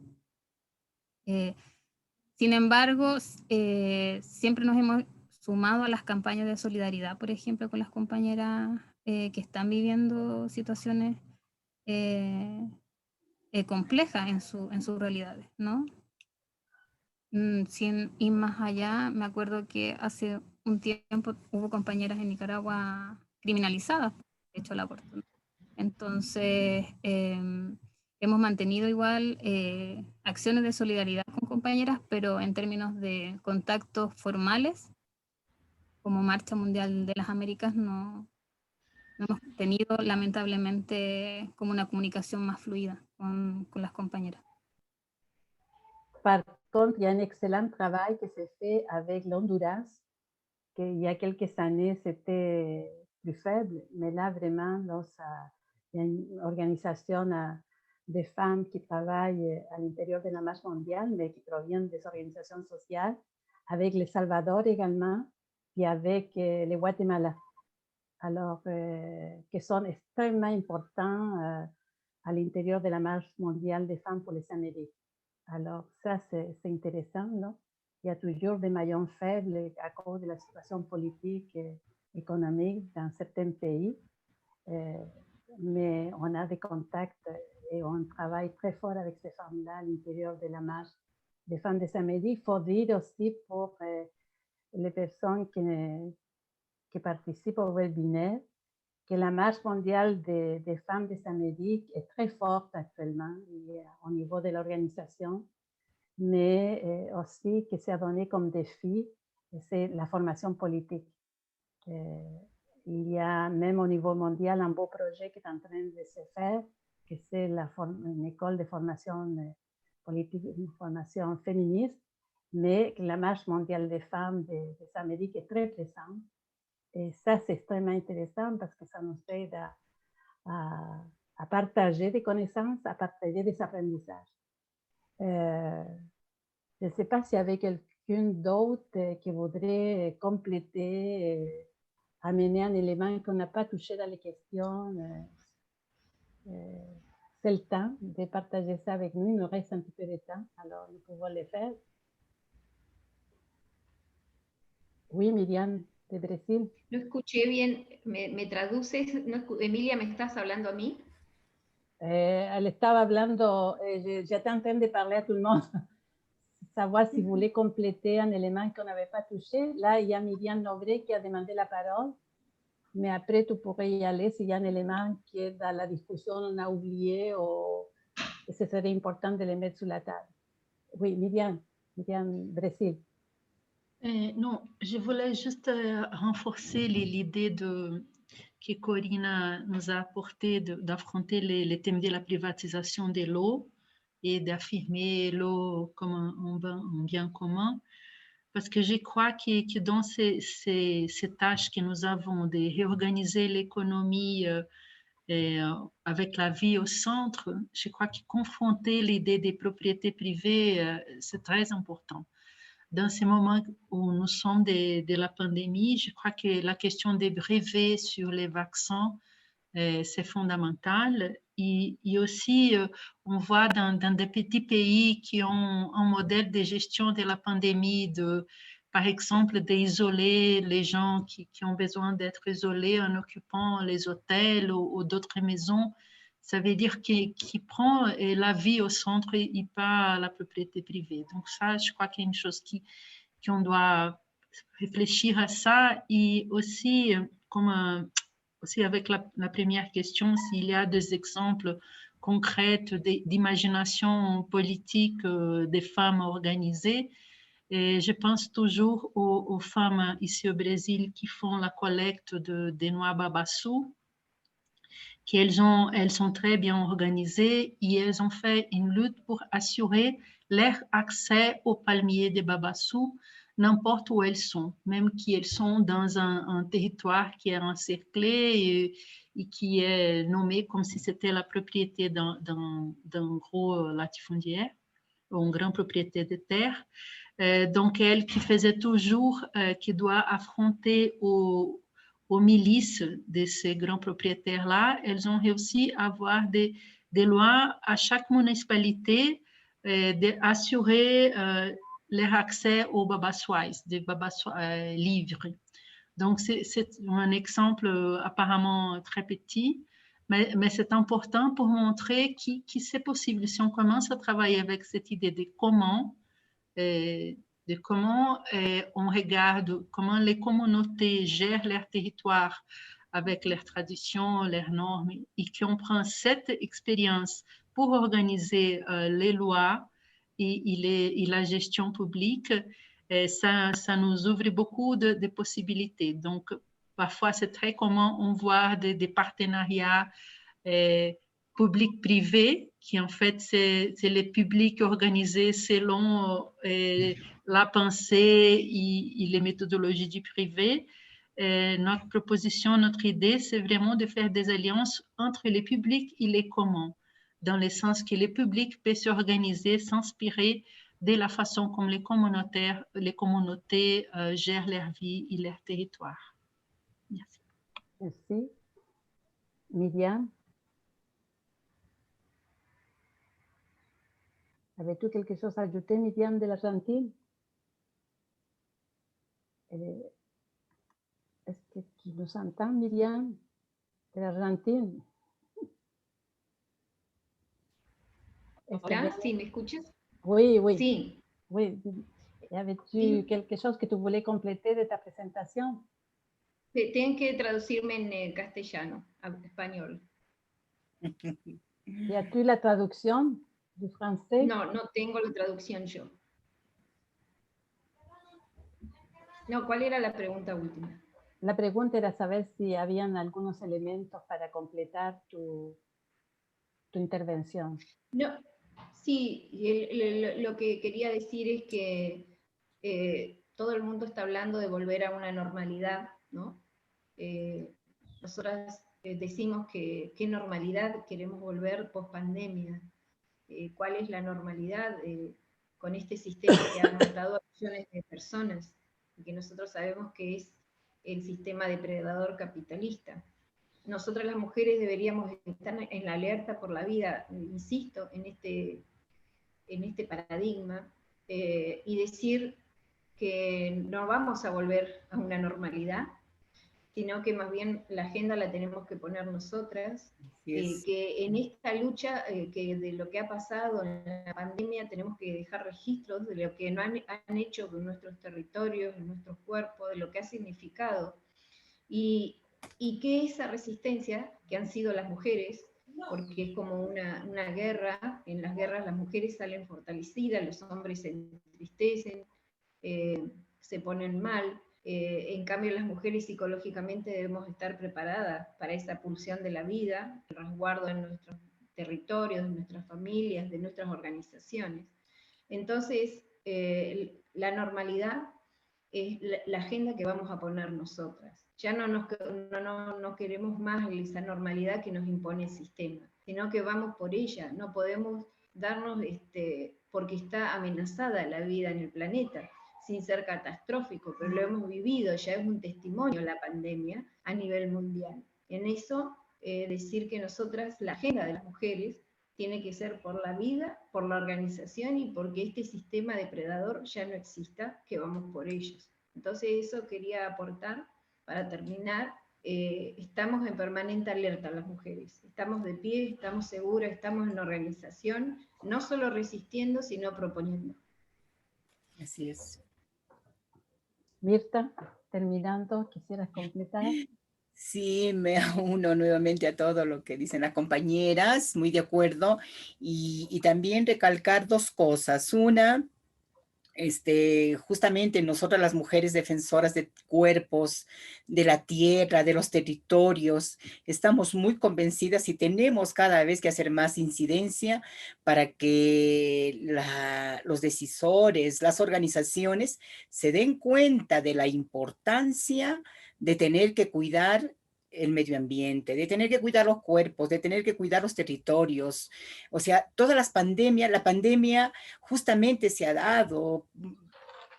Sin embargo, siempre nos hemos sumado a las campañas de solidaridad, por ejemplo, con las compañeras que están viviendo situaciones complejas en sus realidades, ¿no? Sin ir más allá, me acuerdo que hace un tiempo hubo compañeras en Nicaragua criminalizadas por el derecho al aborto, ¿no? Entonces, hemos mantenido igual acciones de solidaridad con compañeras, pero en términos de contactos formales, como Marcha Mundial de las Américas, no hemos tenido lamentablemente como una comunicación más fluida con las compañeras. Par contre, il y a un excellent travail qui se fait avec l'Honduras, qu'il y a quelques années, c'était plus faible, mais là, vraiment, il y a une organisation de femmes qui travaillent à l'intérieur de la Marche mondiale, mais qui proviennent des organisations sociales, avec le Salvador également, et avec le Guatemala. Alors, qui sont extrêmement importants à l'intérieur de la Marche mondiale des femmes pour les Amériques. Alors, ça, c'est intéressant, là. Il y a toujours des maillons faibles à cause de la situation politique et économique dans certains pays, mais on a des contacts et on travaille très fort avec ces femmes-là à l'intérieur de la Marche des femmes des Amériques. Il faut dire aussi pour les personnes qui participent au webinaire que la Marche mondiale des femmes des Amériques est très forte actuellement au niveau de l'organisation, mais aussi que c'est donné comme défi, c'est la formation politique. Il y a même au niveau mondial un beau projet qui est en train de se faire, que c'est une école de formation politique, une formation féministe, mais que la marche mondiale des femmes des Amériques est très présente. Et ça, c'est extrêmement intéressant parce que ça nous aide à partager des connaissances, à partager des apprentissages. Je ne sais pas s'il y avait quelqu'un d'autre qui voudrait compléter, amener un élément qu'on n'a pas touché dans les questions. C'est le temps de partager ça avec nous. Il nous reste un petit peu de temps, alors nous pouvons le faire. Oui, Miriam, de Brasil. No escuché bien, ¿me traduces? No, Emilia, ¿me estás hablando a mí? Elle estaba hablando, j'étais en train de parler à tout le monde, savoir si vous voulez compléter un élément qu'on n'avait pas touché. Là, il y a Myriam Nobré qui a demandé la parole, mais après, tu pourrais y aller s'il y a un élément qui est dans la discussion, on a oublié ou ce serait important de le mettre sur la table. Oui, Myriam Brésil. Non, je voulais juste renforcer l'idée que Corina nous a apporté d'affronter les thèmes de la privatisation de l'eau et d'affirmer l'eau comme un bien commun. Parce que je crois que dans ces tâches que nous avons de réorganiser l'économie avec la vie au centre, je crois que confronter l'idée des propriétés privées, c'est très important. Dans ces moments où nous sommes de la pandémie, je crois que la question des brevets sur les vaccins, c'est fondamental. Et aussi, on voit dans des petits pays qui ont un modèle de gestion de la pandémie, par exemple, d'isoler les gens qui ont besoin d'être isolés en occupant les hôtels ou d'autres maisons. Ça veut dire qu'il prend la vie au centre et pas la propriété privée. Donc ça, je crois qu'il y a une chose qu'on doit réfléchir à ça. Et aussi, aussi avec la première question, s'il y a des exemples concrets d'imagination politique des femmes organisées. Et je pense toujours aux femmes ici au Brésil qui font la collecte des noix babaçu, elles sont très bien organisées et elles ont fait une lutte pour assurer leur accès aux palmiers de babaçu n'importe où elles sont, même qu'elles sont dans un territoire qui est encerclé et qui est nommé comme si c'était la propriété d'un gros latifundiaire, ou une grande propriété de terre. Donc, elle qui faisait toujours, qui doit affronter aux milices de ces grands propriétaires-là, elles ont réussi à avoir des lois à chaque municipalité d'assurer leur accès aux babaçois, des babaçois libres. Donc, c'est un exemple apparemment très petit, mais c'est important pour montrer que c'est possible. Si on commence à travailler avec cette idée de comment on regarde comment les communautés gèrent leur territoire avec leurs traditions, leurs normes, et qu'on prend cette expérience pour organiser les lois et la gestion publique, ça nous ouvre beaucoup de possibilités. Donc, parfois, c'est très commun, on voit des partenariats public-privé, qui en fait, c'est les publics organisés selon la pensée et les méthodologies du privé. Notre proposition, notre idée, c'est vraiment de faire des alliances entre les publics et les communs, dans le sens que les publics peuvent s'organiser, s'inspirer de la façon comme les communautés gèrent leur vie et leur territoire. Merci. Merci. Myriam? Avais-tu quelque chose à ajouter, Myriam de l'Argentine? Est-ce que tu nous entends, Myriam de l'Argentine? Hola, ¿sí me escuchas? Oui, oui. Sí. Oui. Avais-tu quelque chose que tu voulais compléter de ta présentation? Tienen que traducirme en castellano, a español. ¿Y as-tu la traducción du français? No, no tengo la traducción yo. No, ¿cuál era la pregunta última? La pregunta era saber si habían algunos elementos para completar tu intervención. No, sí, lo que quería decir es que todo el mundo está hablando de volver a una normalidad, ¿no? Nosotras decimos que qué normalidad queremos volver post pandemia, cuál es la normalidad con este sistema que ha matado a millones de personas, y que nosotros sabemos que es el sistema depredador capitalista. Nosotras las mujeres deberíamos estar en la alerta por la vida, insisto, en este paradigma, y decir que no vamos a volver a una normalidad, sino que más bien la agenda la tenemos que poner nosotras, que en esta lucha que de lo que ha pasado en la pandemia tenemos que dejar registros de lo que no han hecho con nuestros territorios, en nuestros cuerpos, de lo que ha significado, y que esa resistencia que han sido las mujeres, porque es como una guerra, en las guerras las mujeres salen fortalecidas, los hombres se entristecen, se ponen mal, en cambio las mujeres psicológicamente debemos estar preparadas para esa pulsión de la vida, el resguardo de nuestros territorios, de nuestras familias, de nuestras organizaciones. Entonces, la normalidad es la agenda que vamos a poner nosotras. Ya no queremos más esa normalidad que nos impone el sistema, sino que vamos por ella. No podemos darnos, porque está amenazada la vida en el planeta, sin ser catastrófico, pero lo hemos vivido, ya es un testimonio la pandemia a nivel mundial. En eso, decir que nosotras, la agenda de las mujeres, tiene que ser por la vida, por la organización y porque este sistema depredador ya no exista, que vamos por ellos. Entonces eso quería aportar para terminar. Estamos en permanente alerta las mujeres, estamos de pie, estamos seguras, estamos en organización, no solo resistiendo, sino proponiendo. Así es. Mirta, terminando, ¿quisieras completar? Sí, me uno nuevamente a todo lo que dicen las compañeras, muy de acuerdo, y también recalcar dos cosas. Una, justamente nosotras las mujeres defensoras de cuerpos, de la tierra, de los territorios, estamos muy convencidas y tenemos cada vez que hacer más incidencia para que los decisores, las organizaciones se den cuenta de la importancia de tener que cuidar el medio ambiente, de tener que cuidar los cuerpos, de tener que cuidar los territorios. O sea, todas las pandemias, la pandemia justamente se ha dado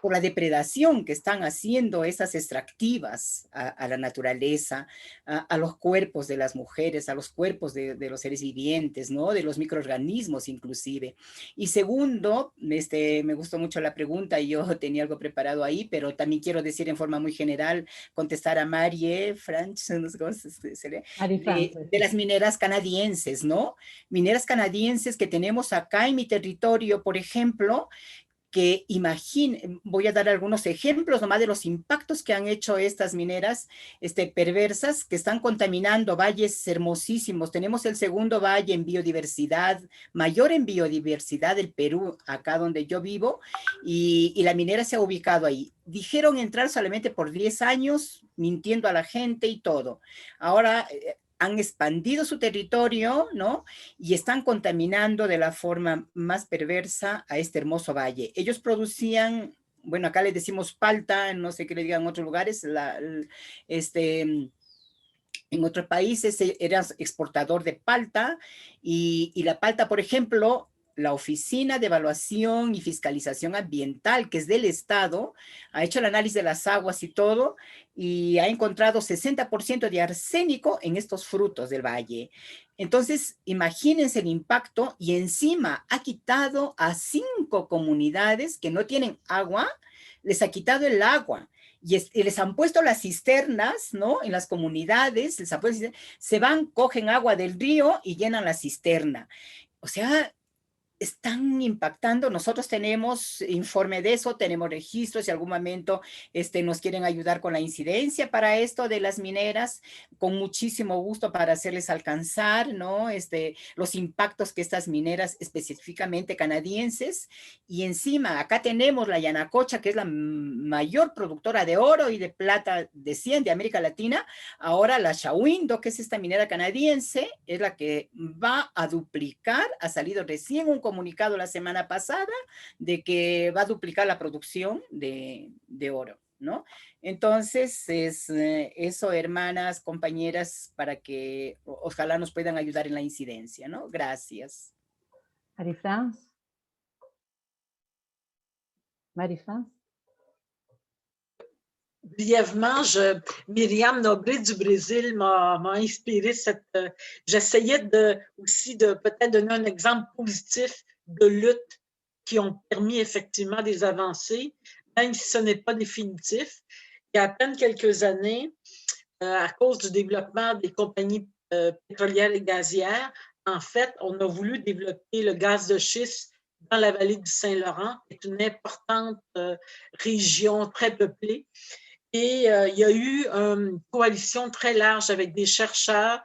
por la depredación que están haciendo esas extractivas a la naturaleza, a los cuerpos de las mujeres, a los cuerpos de los seres vivientes, ¿no? De los microorganismos inclusive. Y segundo, me gustó mucho la pregunta y yo tenía algo preparado ahí, pero también quiero decir en forma muy general, contestar a Marie Franch, no sé cómo se lee, de las mineras canadienses, ¿no? Mineras canadienses que tenemos acá en mi territorio, por ejemplo, que voy a dar algunos ejemplos nomás de los impactos que han hecho estas mineras perversas que están contaminando valles hermosísimos. Tenemos el segundo valle en biodiversidad, mayor en biodiversidad del Perú, acá donde yo vivo, y la minera se ha ubicado ahí. Dijeron entrar solamente por 10 años, mintiendo a la gente y todo. Ahora han expandido su territorio, ¿no? Y están contaminando de la forma más perversa a este hermoso valle. Ellos producían, bueno, acá le decimos palta, no sé qué le digan en otros lugares, en otros países eran exportador de palta, y la palta, por ejemplo, la Oficina de Evaluación y Fiscalización Ambiental, que es del Estado, ha hecho el análisis de las aguas y todo, y ha encontrado 60% de arsénico en estos frutos del valle. Entonces, imagínense el impacto, y encima ha quitado a 5 comunidades que no tienen agua, les ha quitado el agua. Y les han puesto las cisternas, ¿no? En las comunidades, les han puesto, se van, cogen agua del río y llenan la cisterna. O sea, están impactando. Nosotros tenemos informe de eso, tenemos registros, si algún momento nos quieren ayudar con la incidencia para esto de las mineras, con muchísimo gusto para hacerles alcanzar, ¿no? Los impactos que estas mineras específicamente canadienses. Y encima, acá tenemos la Yanacocha, que es la mayor productora de oro y de plata de América Latina. Ahora la Shahuindo, que es esta minera canadiense, es la que va a duplicar, ha salido recién un comunicado la semana pasada de que va a duplicar la producción de oro, ¿no? Entonces, eso, hermanas, compañeras, para que ojalá nos puedan ayudar en la incidencia, ¿no? Gracias. Marie-France? Marie-France? Brièvement, Myriam Nobré du Brésil m'a inspiré j'essayais aussi de peut-être donner un exemple positif de lutte qui ont permis effectivement des avancées, même si ce n'est pas définitif. Il y a à peine quelques années, à cause du développement des compagnies pétrolières et gazières, en fait, on a voulu développer le gaz de schiste dans la vallée du Saint-Laurent, qui est une importante région très peuplée. Et il y a eu une coalition très large avec des chercheurs,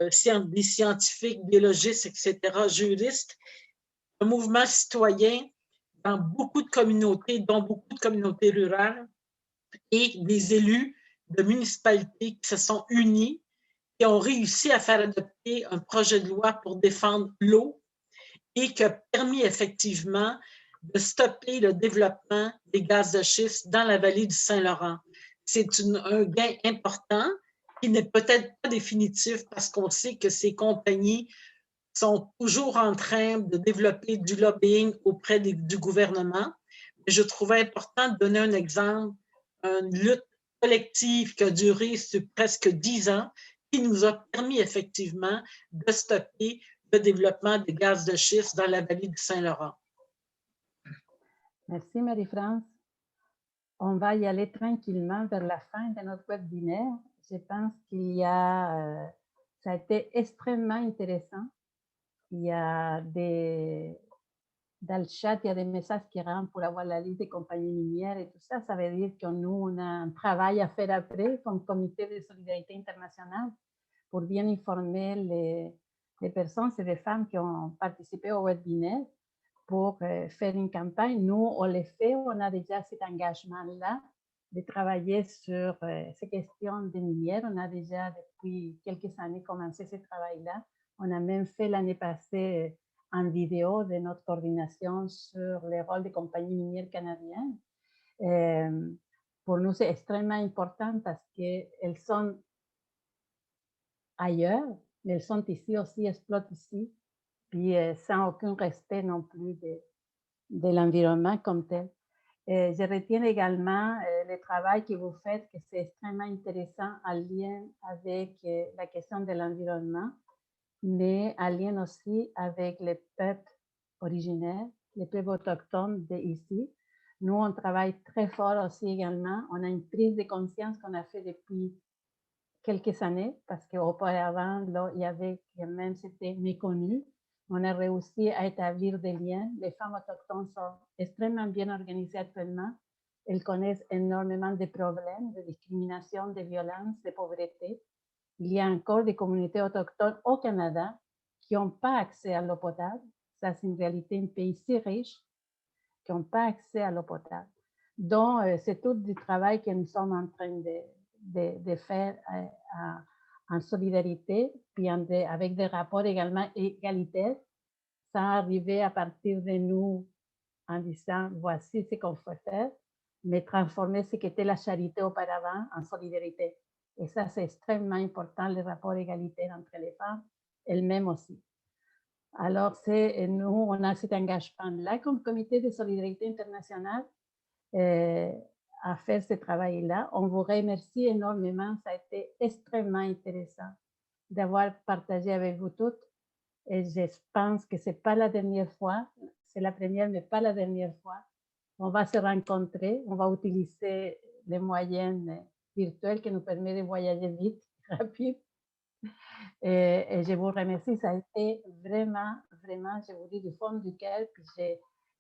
des scientifiques, biologistes, etc., juristes, un mouvement citoyen dans beaucoup de communautés, dont beaucoup de communautés rurales, et des élus de municipalités qui se sont unis et ont réussi à faire adopter un projet de loi pour défendre l'eau et qui a permis effectivement de stopper le développement des gaz de schiste dans la vallée du Saint-Laurent. C'est un gain important qui n'est peut-être pas définitif parce qu'on sait que ces compagnies sont toujours en train de développer du lobbying auprès du gouvernement. Mais je trouvais important de donner un exemple, une lutte collective qui a duré sur presque 10 ans, qui nous a permis effectivement de stopper le développement des gaz de schiste dans la vallée du Saint-Laurent. Merci Marie-France. On va y aller tranquillement vers la fin de notre webinaire. Je pense qu'il y a, ça a été extrêmement intéressant. Il y a dans le chat, il y a des messages qui rentrent pour avoir la liste des compagnies minières et tout ça. Ça veut dire que nous, on a un travail à faire après comme comité de solidarité internationale pour bien informer les personnes et les femmes qui ont participé au webinaire pour faire une campagne. Nous, on le fait, on a déjà cet engagement-là de travailler sur ces questions des minières. On a déjà depuis quelques années commencé ce travail-là. On a même fait l'année passée en vidéo de notre coordination sur le rôle des compagnies minières canadiennes. Pour nous, c'est extrêmement important parce qu'elles sont ailleurs, mais elles sont ici aussi, exploitent ici, puis sans aucun respect non plus de l'environnement comme tel. Je retiens également le travail que vous faites, que c'est extrêmement intéressant en lien avec la question de l'environnement, mais en lien aussi avec les peuples originaires, les peuples autochtones d'ici. Nous, on travaille très fort aussi également. On a une prise de conscience qu'on a fait depuis quelques années, parce qu'auparavant, il y avait quand même, c'était méconnu. On a réussi à établir des liens. Les femmes autochtones sont extrêmement bien organisées actuellement. Elles connaissent énormément de problèmes de discrimination, de violence, de pauvreté. Il y a encore des communautés autochtones au Canada qui n'ont pas accès à l'eau potable. Ça, c'est une réalité, un pays si riche qui n'ont pas accès à l'eau potable. Donc, c'est tout du travail que nous sommes en train de faire en solidarité, puis avec des rapports également égalitaires, sans arriver à partir de nous en disant voici ce qu'on faut faire, mais transformer ce qu'était la charité auparavant en solidarité. Et ça, c'est extrêmement important, le rapport égalitaire entre les femmes, elles-mêmes aussi. Alors, nous, on a cet engagement-là comme comité de solidarité internationale à faire ce travail-là. On vous remercie énormément. Ça a été extrêmement intéressant d'avoir partagé avec vous toutes. Et je pense que ce n'est pas la dernière fois. C'est la première, mais pas la dernière fois. On va se rencontrer. On va utiliser les moyens virtuels qui nous permettent de voyager vite, rapide. Et je vous remercie. Ça a été vraiment, vraiment, je vous dis du fond du cœur, puis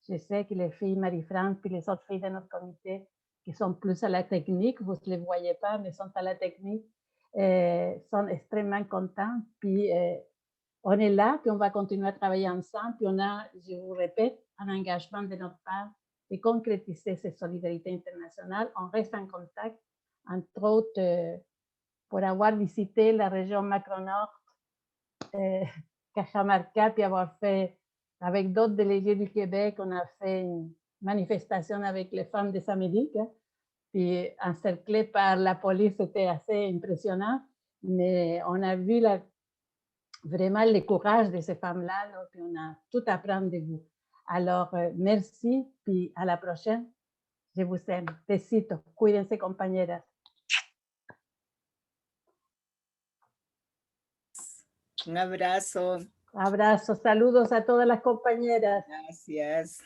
je sais que les filles Marie-France puis les autres filles de notre comité qui sont plus à la technique, vous ne les voyez pas, mais sont à la technique, sont extrêmement contents. Puis on est là, puis on va continuer à travailler ensemble. Puis on a, je vous répète, un engagement de notre part de concrétiser cette solidarité internationale. On reste en contact, entre autres, pour avoir visité la région Macro-Nord, Cajamarca, puis avoir fait, avec d'autres délégués du Québec, on a fait une manifestation avec les femmes des Amériques, puis encerclées par la police, c'était assez impressionnant, mais on a vu vraiment le courage de ces femmes-là, là, puis on a tout à prendre de vous. Alors, merci, puis à la prochaine. Je vous aime. Besitos. Cuídense, compañeras. Un abrazo. Abrazos, saludos a todas las compañeras. Gracias.